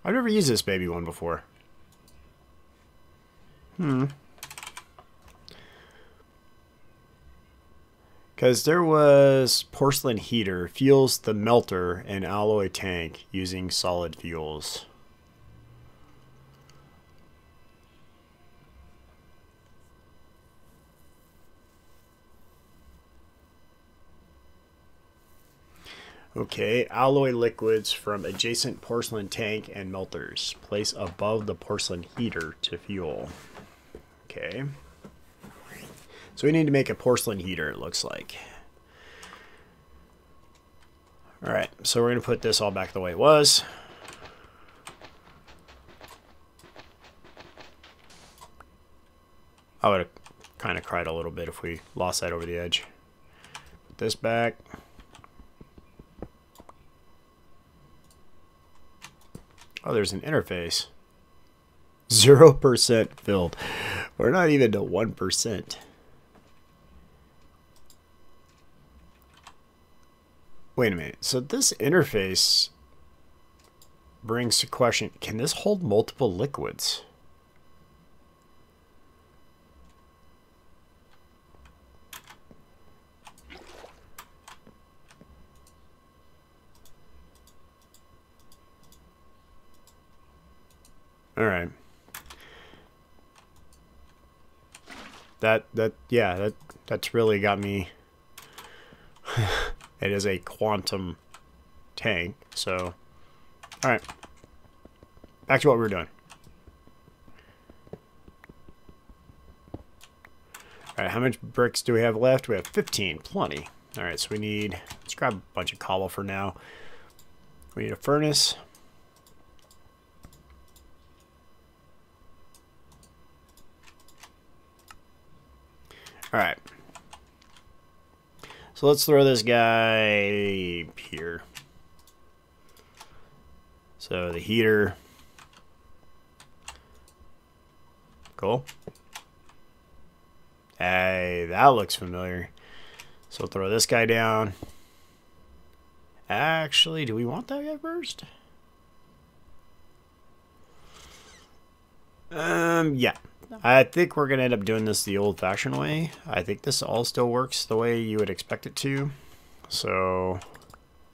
I've never used this baby one before. Because there was porcelain heater, fuels the melter, and alloy tank using solid fuels. Okay, alloy liquids from adjacent porcelain tank and melters. Place above the porcelain heater to fuel. Okay. So we need to make a porcelain heater, it looks like. Alright, so we're going to put this all back the way it was. I would have kind of cried a little bit if we lost that over the edge. Put this back. Oh, there's an interface. 0% filled. We're not even to 1%. Wait a minute. So this interface brings to question, can this hold multiple liquids? All right. That's really got me. It is a quantum tank, so Alright. Back to what we were doing. Alright, how much bricks do we have left? We have 15. Plenty. Alright, so we need... Let's grab a bunch of cobble for now. We need a furnace. Alright. So let's throw this guy here. So the heater. Cool. Hey, that looks familiar. So we'll throw this guy down. Actually, do we want that guy first? Yeah. I think we're going to end up doing this the old-fashioned way. I think this all still works the way you would expect it to. So,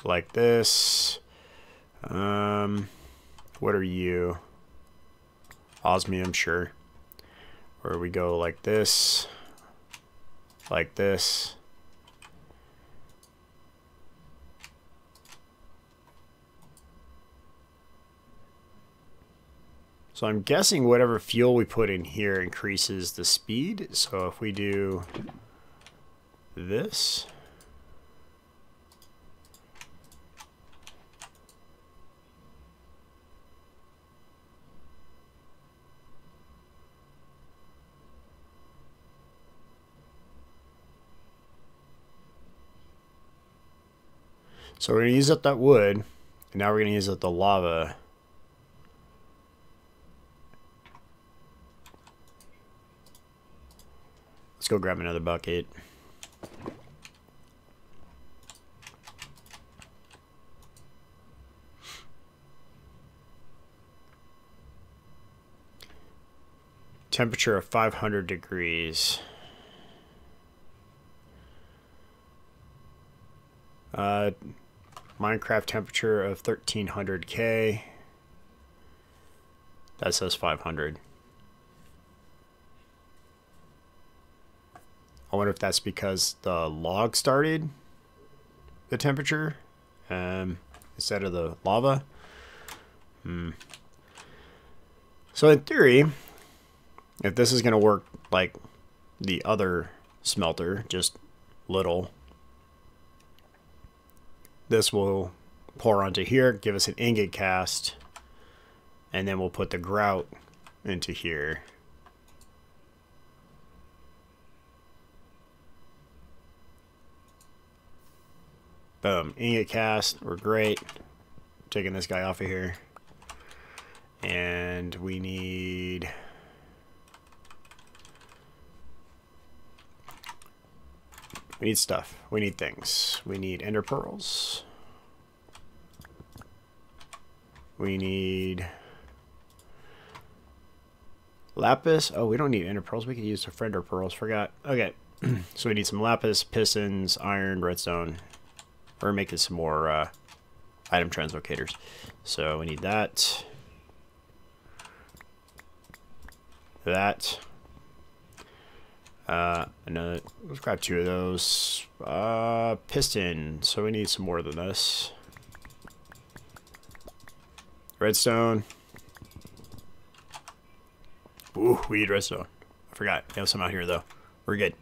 like this. What are you? Osmium, sure. Or we go like this. Like this. So I'm guessing whatever fuel we put in here increases the speed. So if we do this. So we're going to use up that wood, and now we're going to use up the lava. Let's go grab another bucket. Temperature of 500 degrees. Minecraft temperature of 1300K. That says 500. I wonder if that's because the log started the temperature instead of the lava. So in theory, if this is going to work like the other smelter, just little, this will pour onto here, give us an ingot cast, and then we'll put the grout into here. Boom, ingot cast, we're great. Taking this guy off of here. And we need... We need stuff. We need things. We need ender pearls. We need lapis. Oh, we don't need ender pearls. We could use the ender pearls. Forgot. Okay. So we need some lapis, pistons, iron, redstone. We're making some more item translocators. So we need that. That. Another, let's grab 2 of those. Piston. So we need some more than this. Redstone. Ooh, we need redstone. I forgot. We have some out here though. We're good.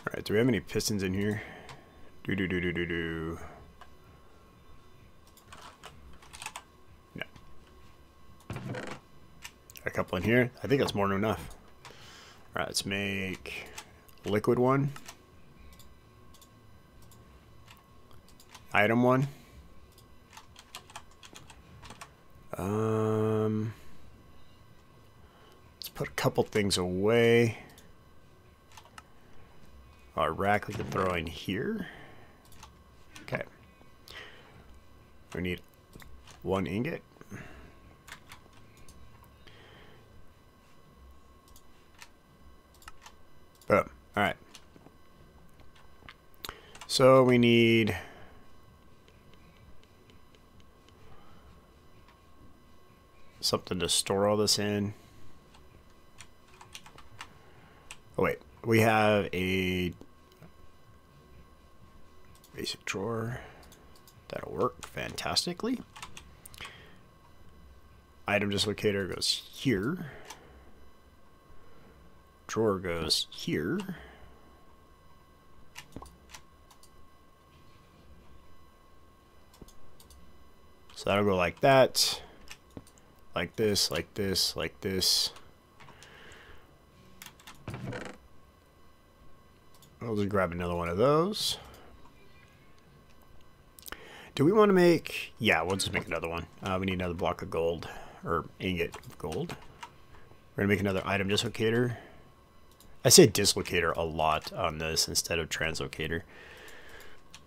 Alright, do we have any pistons in here? Do. A couple in here. I think that's more than enough. Alright, let's make liquid one. Item one. Let's put a couple things away. Our rack we can throw in here. Okay. We need 1 ingot. Boom. Alright. So we need something to store all this in. Oh wait, we have a basic drawer. That'll work fantastically. Item dislocator goes here. Drawer goes here. So that'll go like that. Like this, like this, like this. I'll just grab another one of those. Do we want to make... Yeah, we'll just make another one. We need another block of gold, or ingot of gold. We're going to make another item dislocator. I say dislocator a lot on this instead of translocator.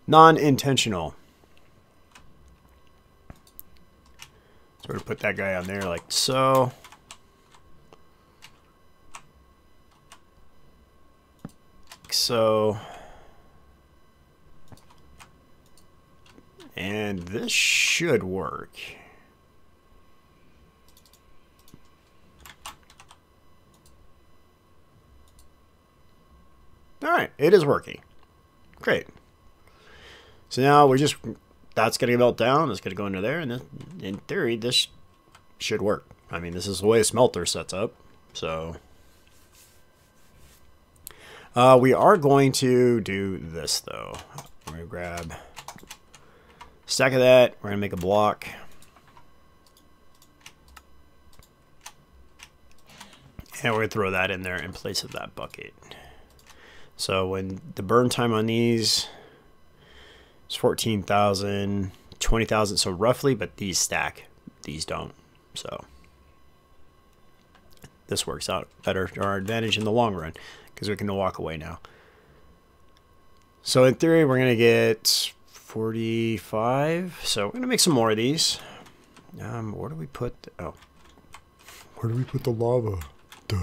Non-intentional. So we're going to put that guy on there like so. Like so. And this should work. All right, it is working. Great. So now we just, that's going to melt down. It's going to go into there. And then in theory, this should work. I mean, this is the way a smelter sets up. So we are going to do this though. We're going to grab a stack of that. We're going to make a block. And we're going to throw that in there in place of that bucket. So when the burn time on these is 14,000, 20,000, so roughly, but these stack, these don't. So this works out better to our advantage in the long run because we can walk away now. So in theory, we're going to get 45. So we're going to make some more of these. Where do we put, oh, where do we put the lava? Duh.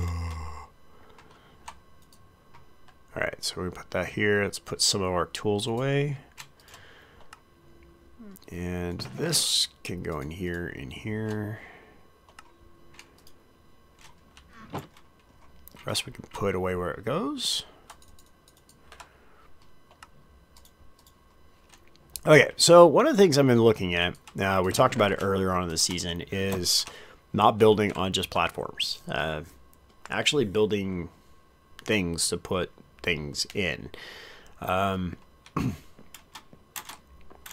All right, so we put that here. Let's put some of our tools away. And this can go in here, in here. The rest we can put away where it goes. Okay, so one of the things I've been looking at, we talked about it earlier on in the season, is not building on just platforms. Actually building things to put things in.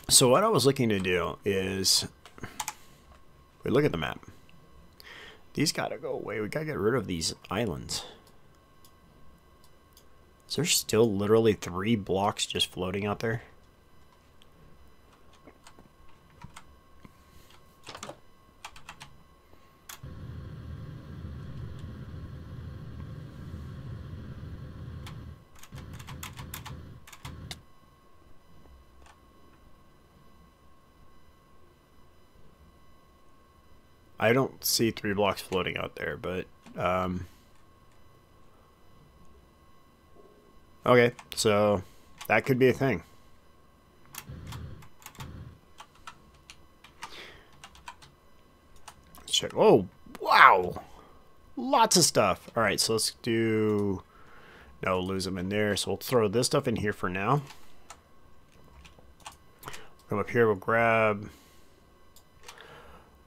So what I was looking to do is, we look at the map. These gotta go away. We gotta get rid of these islands. Is there still literally 3 blocks just floating out there? I don't see 3 blocks floating out there, but okay, so that could be a thing. Let's check. Oh, wow, lots of stuff. All right, so let's do, no, lose them in there. So we'll throw this stuff in here for now. Come up here, we'll grab.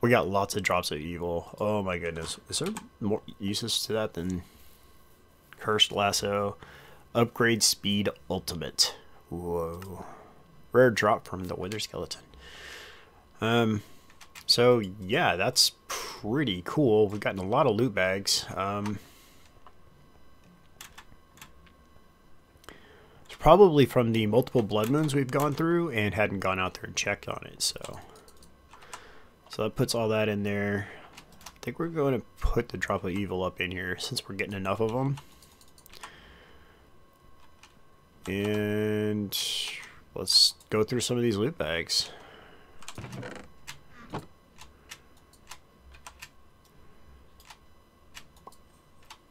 We got lots of drops of evil. Oh my goodness. Is there more uses to that than Cursed Lasso? Upgrade Speed Ultimate. Whoa. Rare drop from the Wither Skeleton. So yeah, that's pretty cool. We've gotten a lot of loot bags. It's probably from the multiple blood moons we've gone through and hadn't gone out there and checked on it, so that puts all that in there. I think we're going to put the drop of evil up in here since we're getting enough of them. And let's go through some of these loot bags.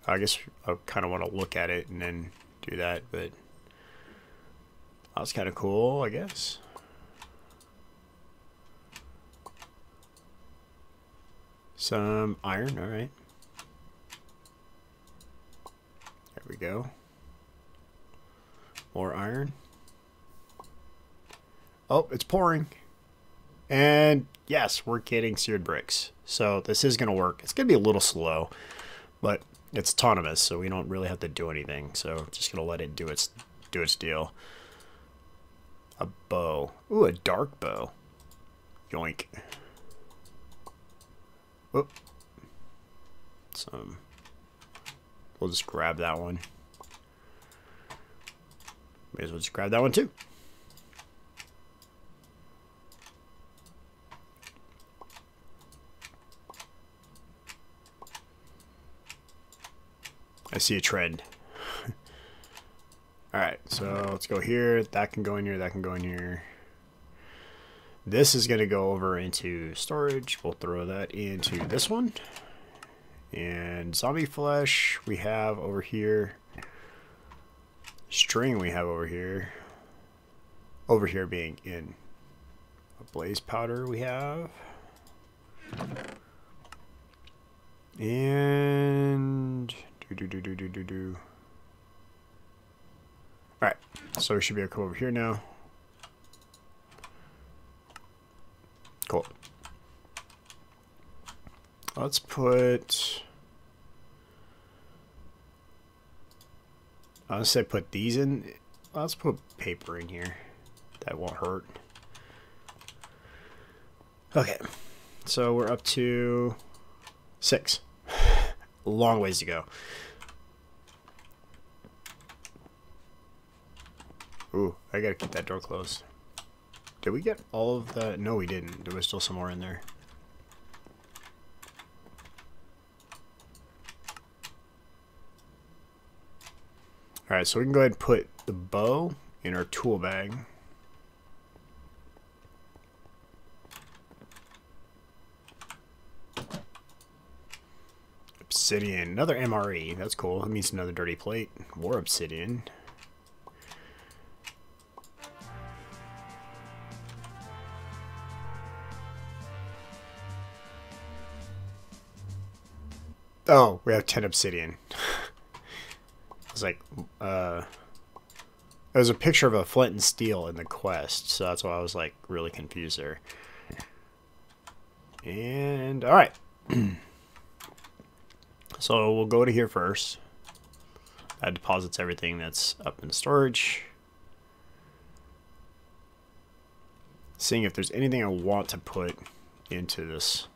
I guess I kind of want to look at it and then do that, but that's kind of cool, I guess. Some iron, all right. There we go. More iron. Oh, it's pouring. And yes, we're getting seared bricks. So this is going to work. It's going to be a little slow, but it's autonomous, so we don't really have to do anything. So just going to let it do its deal. A bow. Ooh, a dark bow. Yoink. Whoop. We'll just grab that one. May as well just grab that one too. I see a trend. Alright, so let's go here. That can go in here, that can go in here. This is going to go over into storage. We'll throw that into this one. And zombie flesh we have over here. String we have over here. Over here being in a blaze powder we have. And Alright, so we should be able to come over here now. Cool. Let's put... I'll say put these in. Let's put paper in here. That won't hurt. Okay, so we're up to 6. A long ways to go. Ooh, I gotta keep that door closed. Did we get all of that? No, we didn't. There was still some more in there. Alright, so we can go ahead and put the bow in our tool bag. Obsidian, another MRE. That's cool. That means another dirty plate. More obsidian. Oh, we have 10 obsidian. I was like, there's a picture of a flint and steel in the quest, so that's why I was like really confused there. And all right, so we'll go to here first. That deposits everything that's up in storage. Seeing if there's anything I want to put into this.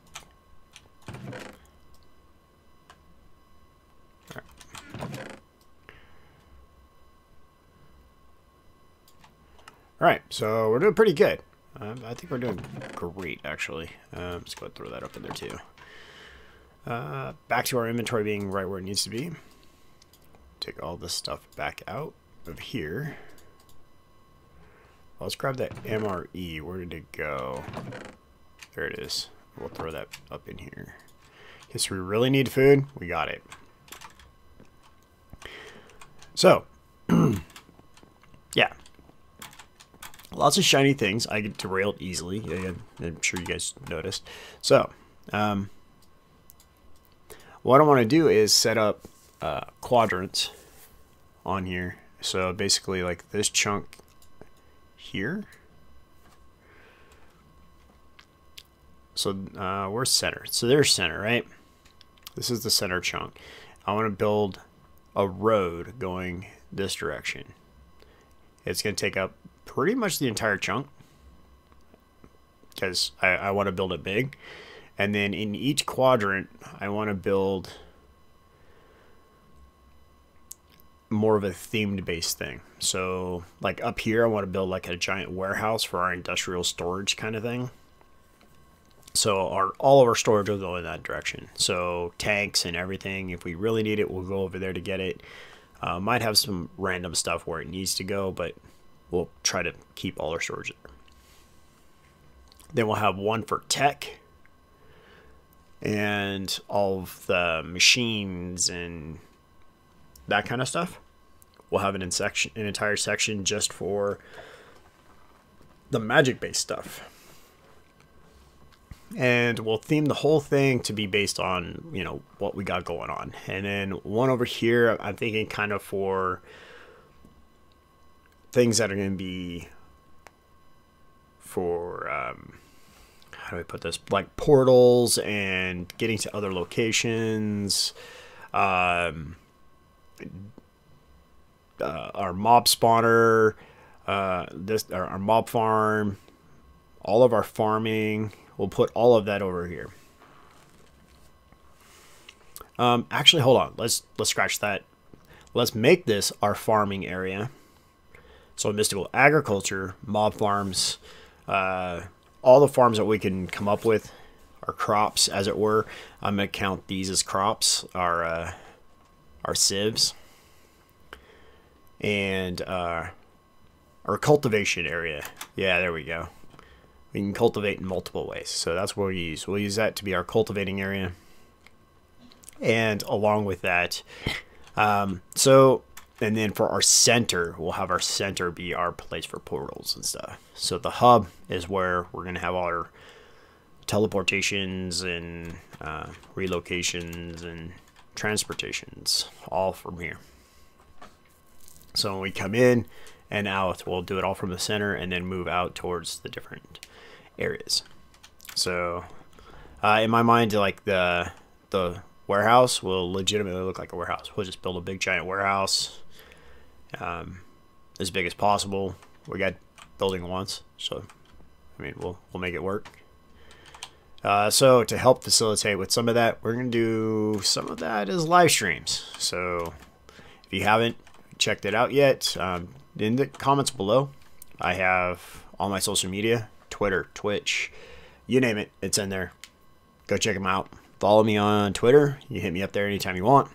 Alright, so we're doing pretty good. I think we're doing great, actually. Let's go ahead and throw that up in there, too. Back to our inventory being right where it needs to be. Take all this stuff back out of here. Let's grab that MRE. Where did it go? There it is. We'll throw that up in here. Okay, so we really need food. We got it. So, yeah. Lots of shiny things. I get derailed easily. I'm sure you guys noticed. So, what I want to do is set up quadrants on here. So basically like this chunk here. So where's center? So there's center, right? This is the center chunk. I want to build a road going this direction. It's going to take up pretty much the entire chunk because I want to build it big. And then in each quadrant, I want to build more of a themed based thing. So like up here, I want to build like a giant warehouse for our industrial storage kind of thing. So all of our storage will go in that direction. So tanks and everything, if we really need it, we'll go over there to get it. Might have some random stuff where it needs to go, but we'll try to keep all our storage there. Then we'll have one for tech and all of the machines and that kind of stuff. We'll have an entire section just for the magic-based stuff. And we'll theme the whole thing to be based on, you know, what we got going on. And then one over here, I'm thinking kind of for things that are going to be for, how do I put this? Like portals and getting to other locations. Our mob spawner, our mob farm, all of our farming. We'll put all of that over here. Actually, hold on. Let's scratch that. Let's make this our farming area. So mystical agriculture, mob farms, all the farms that we can come up with, our crops, as it were. I'm gonna count these as crops. Our sieves, and our cultivation area. Yeah, there we go. We can cultivate in multiple ways, so that's what we use. We'll use that to be our cultivating area. And along with that, and then for our center, we'll have our center be our place for portals and stuff. So the hub is where we're going to have all our teleportations and relocations and transportations, all from here. So when we come in and out, we'll do it all from the center and then move out towards the different areas. So in my mind, like the warehouse will legitimately look like a warehouse. We'll just build a big giant warehouse, as big as possible. We got building once, so I mean we'll make it work. So to help facilitate with some of that, we're gonna do some of that as live streams. So if you haven't checked it out yet, in the comments below, I have all my social media, Twitter, Twitch, you name it, it's in there. Go check them out. Follow me on Twitter. You hit me up there anytime you want.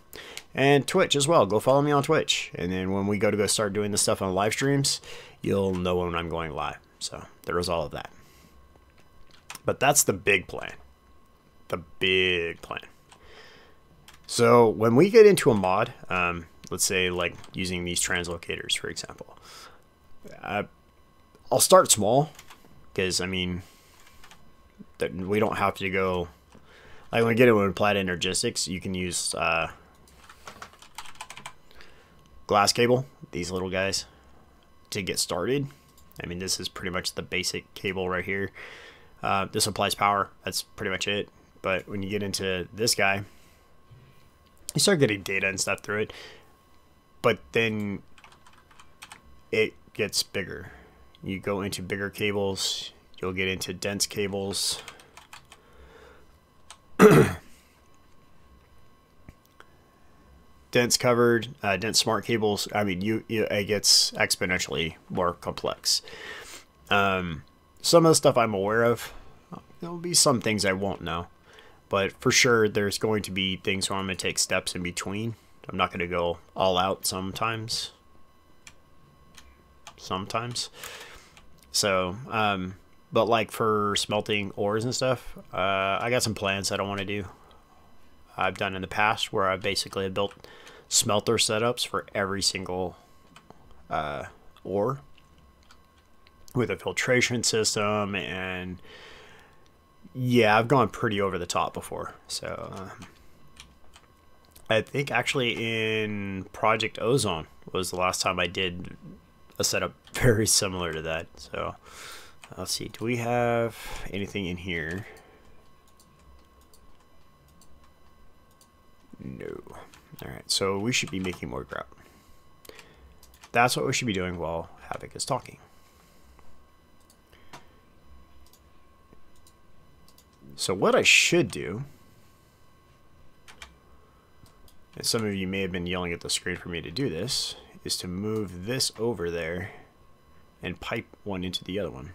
And Twitch as well. Go follow me on Twitch. And then when we go start doing this stuff on live streams, you'll know when I'm going live. So there is all of that. But that's the big plan. The big plan. So when we get into a mod, let's say like using these translocators, for example, I'll start small because, I mean, that we don't have to go... Like when we get into applied energistics, you can use glass cable, these little guys, to get started. I mean, this is pretty much the basic cable right here. This applies power. That's pretty much it. But when you get into this guy, you start getting data and stuff through it. But then it gets bigger. You go into bigger cables. You'll get into dense cables. Dense smart cables. I mean, it gets exponentially more complex. Some of the stuff I'm aware of, there'll be some things I won't know, but for sure there's going to be things where I'm going to take steps in between. I'm not going to go all out sometimes. So, but like for smelting ores and stuff, I got some plans that I want to do. I've done in the past where I basically have built smelter setups for every single ore with a filtration system, and yeah, I've gone pretty over the top before. So I think actually in Project Ozone was the last time I did a setup very similar to that. So let's see, do we have anything in here? No. Alright, so we should be making more grout. That's what we should be doing while Havoc is talking. So what I should do, and some of you may have been yelling at the screen for me to do this, is to move this over there and pipe one into the other one.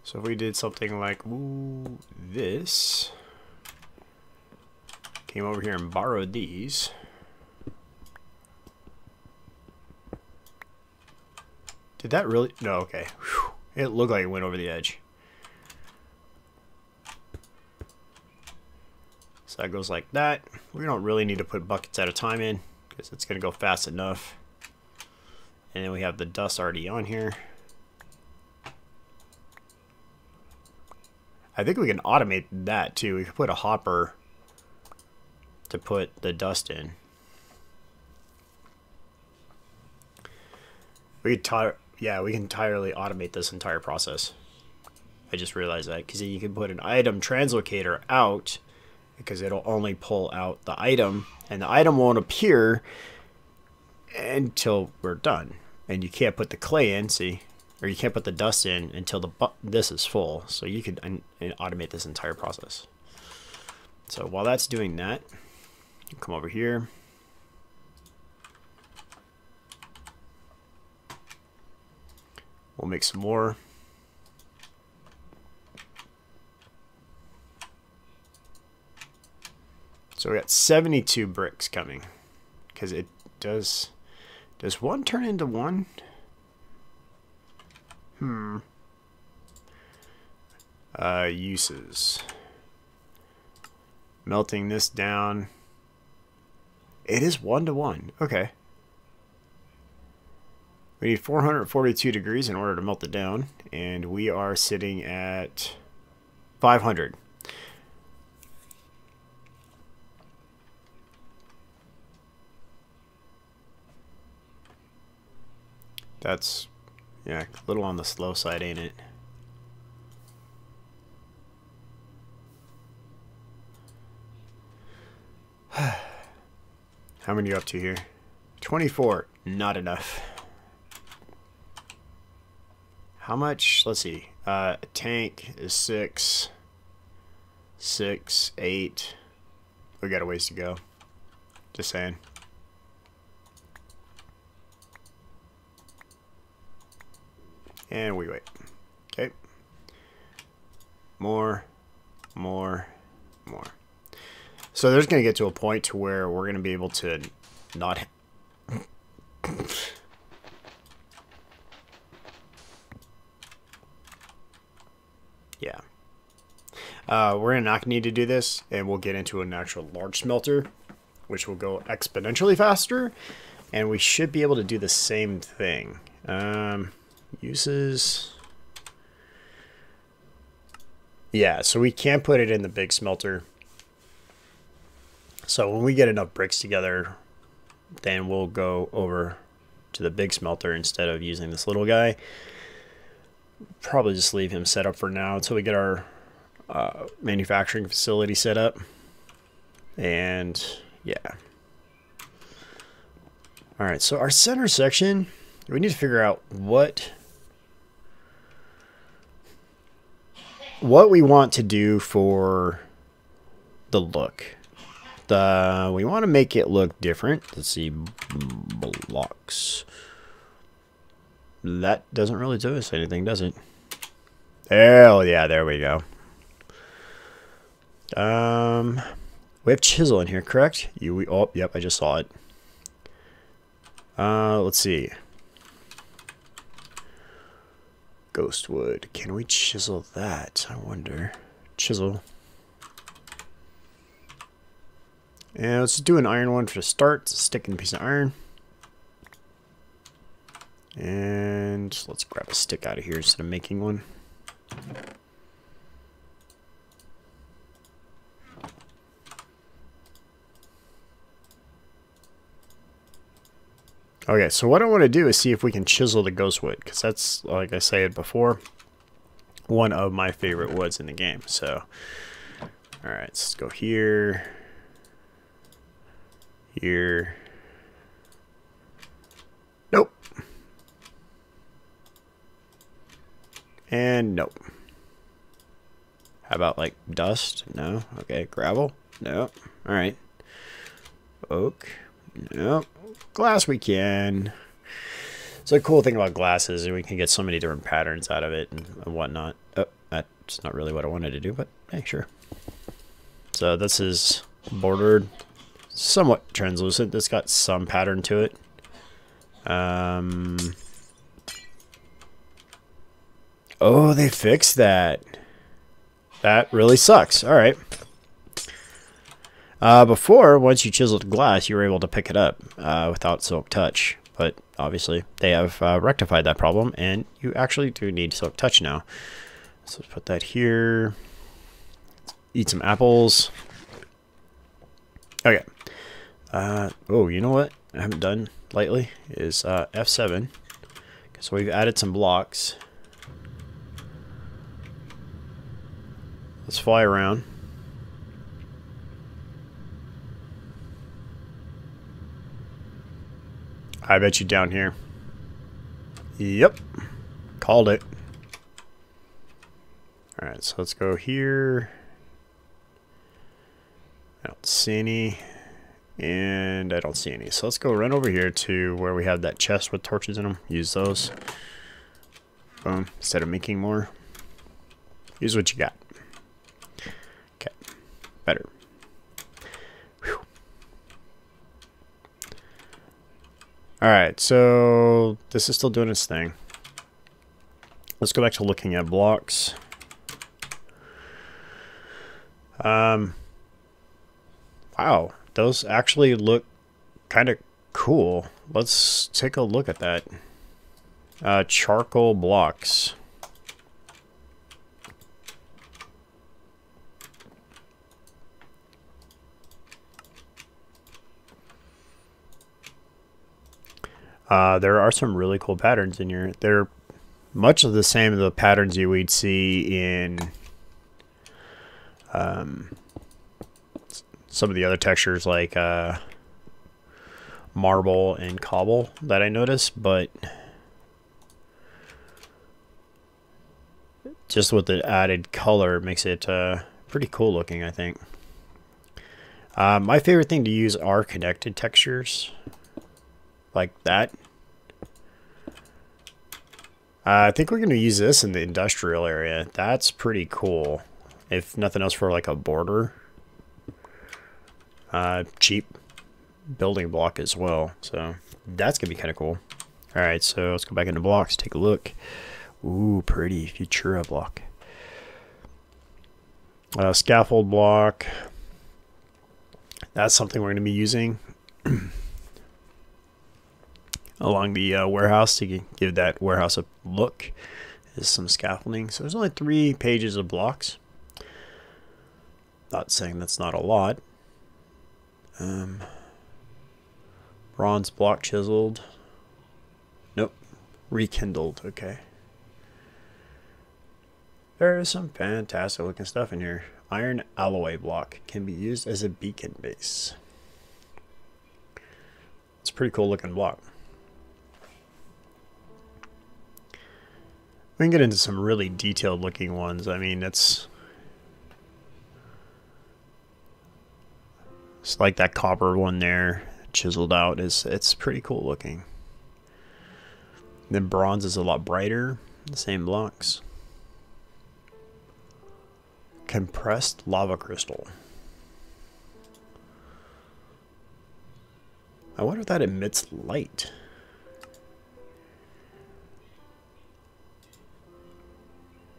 So if we did something like, ooh, this, came over here and borrowed these, did that really? No, okay. Whew. It looked like it went over the edge. So that goes like that. We don't really need to put buckets at a time in because it's going to go fast enough. And then we have the dust already on here. I think we can automate that too. We could put a hopper to put the dust in. We could we can entirely automate this entire process. I just realized that, because you can put an item translocator out, because it'll only pull out the item, and the item won't appear until we're done. And you can't put the clay in, see, or you can't put the dust in until this is full. So you could automate this entire process. So while that's doing that, come over here. We'll make some more. So we got 72 bricks coming, because it does one turn into one? Uses. Melting this down. It is 1 to 1. Okay. We need 442 degrees in order to melt it down, and we are sitting at 500. That's, yeah, a little on the slow side, ain't it? How many are you up to here? 24. Not enough. How much? Let's see. A tank is 6. 6, 8. We got a ways to go. Just saying. And we wait. Okay. More. So there's going to get to a point to where we're going to be able to not... Yeah. We're going to not need to do this, and we'll get into an actual large smelter, which will go exponentially faster, and we should be able to do the same thing. Uses... Yeah, so we can't put it in the big smelter. So when we get enough bricks together, then we'll go over to the big smelter instead of using this little guy. Probably just leave him set up for now until we get our manufacturing facility set up. And yeah. All right, so our center section, we need to figure out what we want to do for the look. We want to make it look different. Let's see, blocks. That doesn't really do us anything, does it? Oh yeah, there we go. We have chisel in here, correct? Oh, yep, I just saw it. Let's see. Ghost wood. Can we chisel that? I wonder. Chisel. And let's do an iron one for the start. Stick in a piece of iron. And let's grab a stick out of here instead of making one. Okay, so what I want to do is see if we can chisel the ghost wood, because that's, like I said before, one of my favorite woods in the game. So, alright, let's go here. Here. Nope. And nope. How about like dust? No. Okay. Gravel? No. Alright. Oak? No. Glass we can. So the cool thing about glass is we can get so many different patterns out of it and whatnot. Oh, that's not really what I wanted to do, but hey, sure. So this is bordered. Somewhat translucent. It's got some pattern to it. Oh, they fixed that. That really sucks. All right. Before, once you chiseled glass, you were able to pick it up without silk touch. But obviously, they have rectified that problem, and you actually do need silk touch now. So let's put that here. eat some apples. Okay. Oh, you know what I haven't done lately is F7. So we've added some blocks. Let's fly around. I bet you down here. Yep. Called it. Alright, so let's go here. I don't see any. And I don't see any. So let's go run over here to where we have that chest with torches in them. Use those. Boom. Instead of making more. Use what you got. Okay. Better. Whew. Alright, so this is still doing its thing. Let's go back to looking at blocks. Wow, those actually look kind of cool. Let's take a look at that. Charcoal blocks. There are some really cool patterns in here. They're much of the same as the patterns you would see in some of the other textures like marble and cobble that I noticed, but just with the added color makes it pretty cool looking, I think. My favorite thing to use are connected textures like that. I think we're going to use this in the industrial area. That's pretty cool. If nothing else, for like a border. Cheap building block as well. So that's going to be kind of cool. Alright, so let's go back into blocks. Take a look. Ooh, pretty Futura block. Scaffold block. That's something we're going to be using along the warehouse to give that warehouse a look. Is some scaffolding. So there's only 3 pages of blocks. Not saying that's not a lot. Bronze block chiseled. Nope. Rekindled. Okay. There is some fantastic looking stuff in here. Iron alloy block can be used as a beacon base. It's a pretty cool looking block. We can get into some really detailed looking ones. I mean, it's like that copper one there, chiseled out. It's pretty cool looking. Then bronze is a lot brighter. The same blocks. Compressed lava crystal. I wonder if that emits light.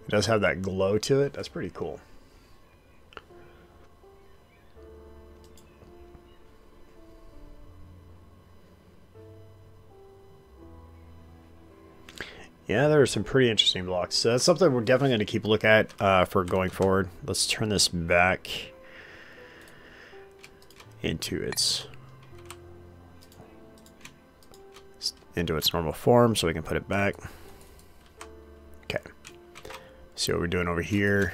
It does have that glow to it. That's pretty cool. Yeah, there are some pretty interesting blocks. So that's something we're definitely going to keep a look at for going forward. Let's turn this back into its normal form so we can put it back. Okay. See what we're doing over here.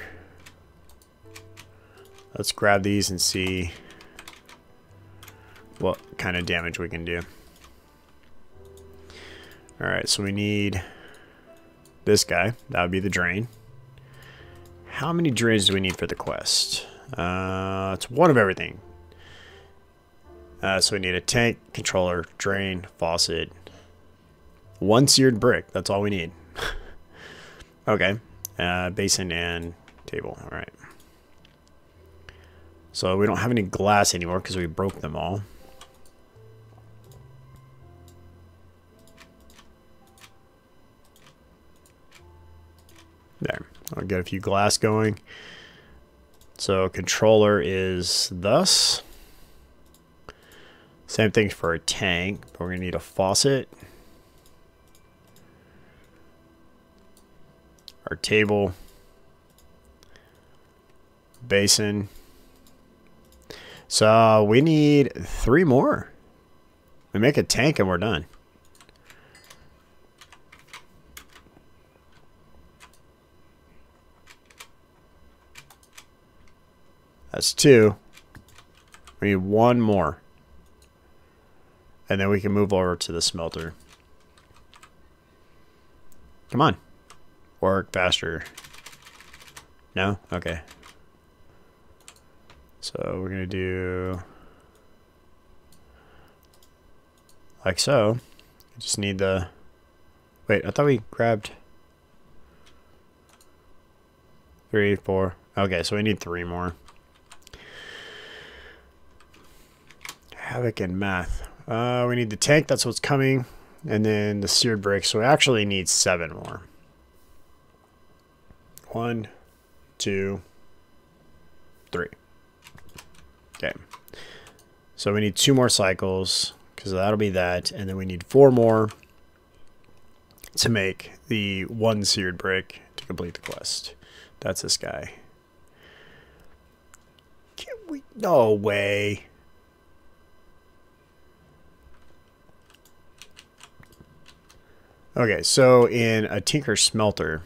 Let's grab these and see what kind of damage we can do. Alright, so we need this guy. That would be the drain. How many drains do we need for the quest? It's one of everything. So we need a tank, controller, drain, faucet, 1 seared brick. That's all we need. Okay. Basin and table. Alright. So we don't have any glass anymore because we broke them all. There. I'll get a few glass going. So controller is thus. Same thing for a tank, but we're going to need a faucet. Our table. basin. So we need 3 more. We make a tank and we're done. That's 2. We need 1 more. And then we can move over to the smelter. Come on. Work faster. No? Okay. So we're going to do like so. I just need the... Wait, I thought we grabbed 3, 4. Okay, so we need 3 more. Havoc and math. We need the tank, that's what's coming. And then the seared brick. So we actually need 7 more. 1, 2, 3. Okay. So we need 2 more cycles, because that'll be that. And then we need 4 more to make the 1 seared brick to complete the quest. That's this guy. Can't we? No way. Okay, so in a Tinker Smelter,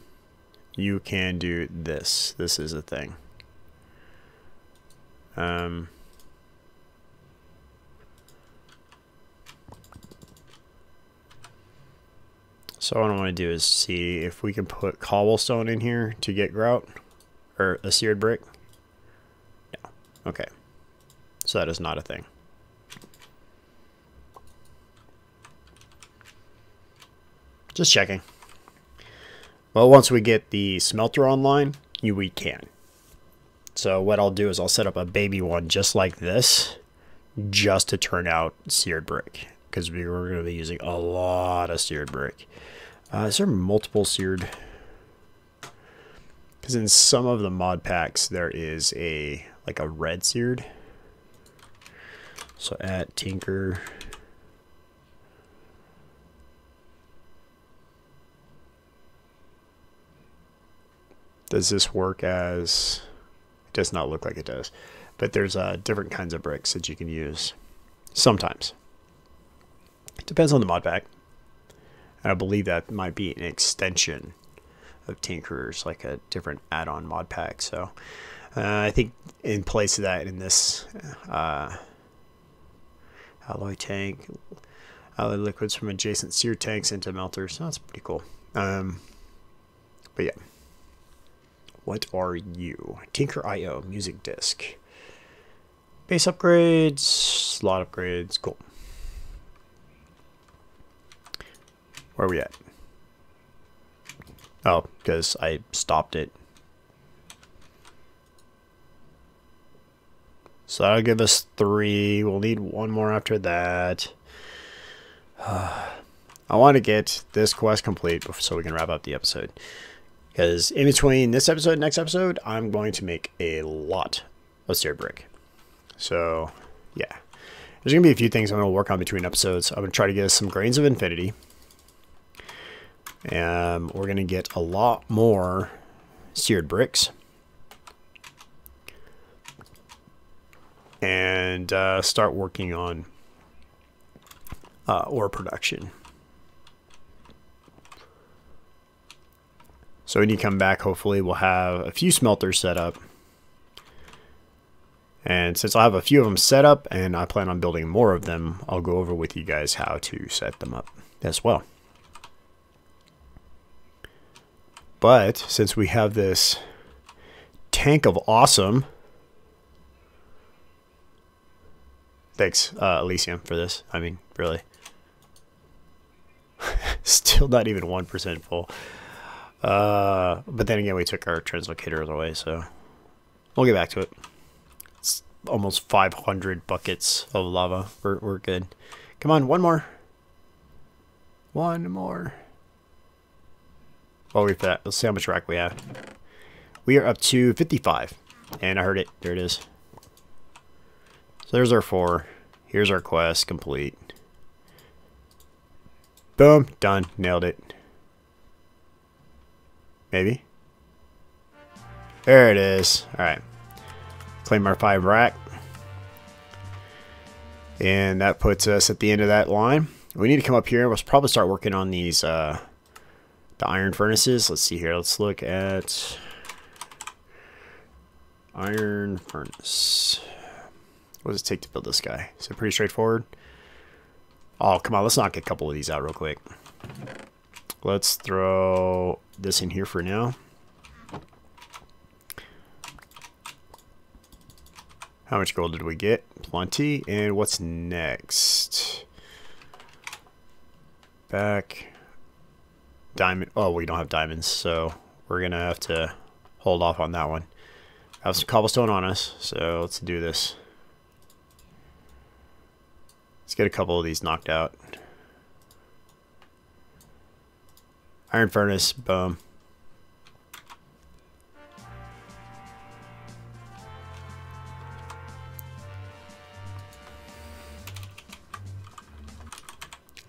you can do this. This is a thing. So what I want to do is see if we can put cobblestone in here to get grout, or a seared brick. No. Okay. So that is not a thing. Just checking. Well, once we get the smelter online, we can. So what I'll do is I'll set up a baby one just like this, just to turn out seared brick, because we're going to be using a lot of seared brick. Is there multiple seared? Because in some of the mod packs there is a like a red seared. So at Tinker. Does this work as... It does not look like it does. But there's different kinds of bricks that you can use. Sometimes. It depends on the mod pack. And I believe that might be an extension of Tinkerers, like a different add-on mod pack. So I think in place of that, in this alloy tank, alloy liquids from adjacent sear tanks into melters. So that's pretty cool. But yeah. What are you? Tinker IO music disc. Base upgrades, slot upgrades. Cool. Where are we at? Oh, because I stopped it. So that'll give us 3. We'll need 1 more after that. I want to get this quest complete so we can wrap up the episode. Because in between this episode and next episode, I'm going to make a lot of seared brick. So, yeah. There's going to be a few things I'm going to work on between episodes. I'm going to try to get us some Grains of Infinity. And we're going to get a lot more seared bricks. And start working on ore production. So when you come back, hopefully we'll have a few smelters set up. And since I have a few of them set up and I plan on building more of them, I'll go over with you guys how to set them up as well. But since we have this tank of awesome... Thanks, Elysium, for this. I mean, really. Still not even 1% full. But then again, we took our translocators away, so we'll get back to it. It's almost 500 buckets of lava. We're good. Come on, 1 more. 1 more. Oh, we've got, let's see how much rack we have. We are up to 55. And I heard it. There it is. So there's our 4. Here's our quest complete. Boom. Done. Nailed it. Maybe. There it is. Alright. claim our 5 rack. And that puts us at the end of that line. We need to come up here. We'll probably start working on these the iron furnaces. Let's see here. Let's look at iron furnace. What does it take to build this guy? Is it pretty straightforward? Oh, come on. Let's knock a couple of these out real quick. Let's throw this in here for now. How much gold did we get? Plenty. And what's next? Back. Diamond. Oh, we don't have diamonds, so we're going to have to hold off on that one. I have some cobblestone on us, so let's do this. Let's get a couple of these knocked out. Iron furnace, boom.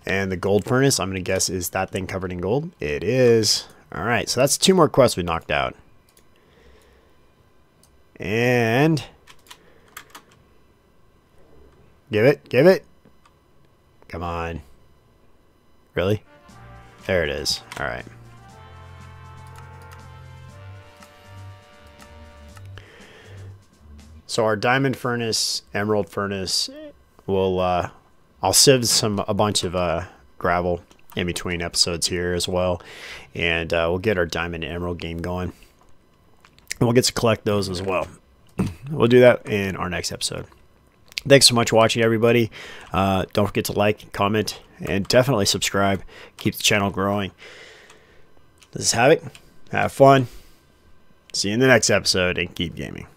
And the gold furnace, I'm going to guess, is that thing covered in gold? It is. All right, so that's 2 more quests we knocked out. And give it. Come on. Really? There it is. All right. So our diamond furnace, emerald furnace, will I'll sieve a bunch of gravel in between episodes here as well, and we'll get our diamond and emerald game going. And we'll get to collect those as well. We'll do that in our next episode. Thanks so much for watching, everybody. Don't forget to like, comment, and definitely subscribe. Keep the channel growing. This is Havoc. Have fun. See you in the next episode, and keep gaming.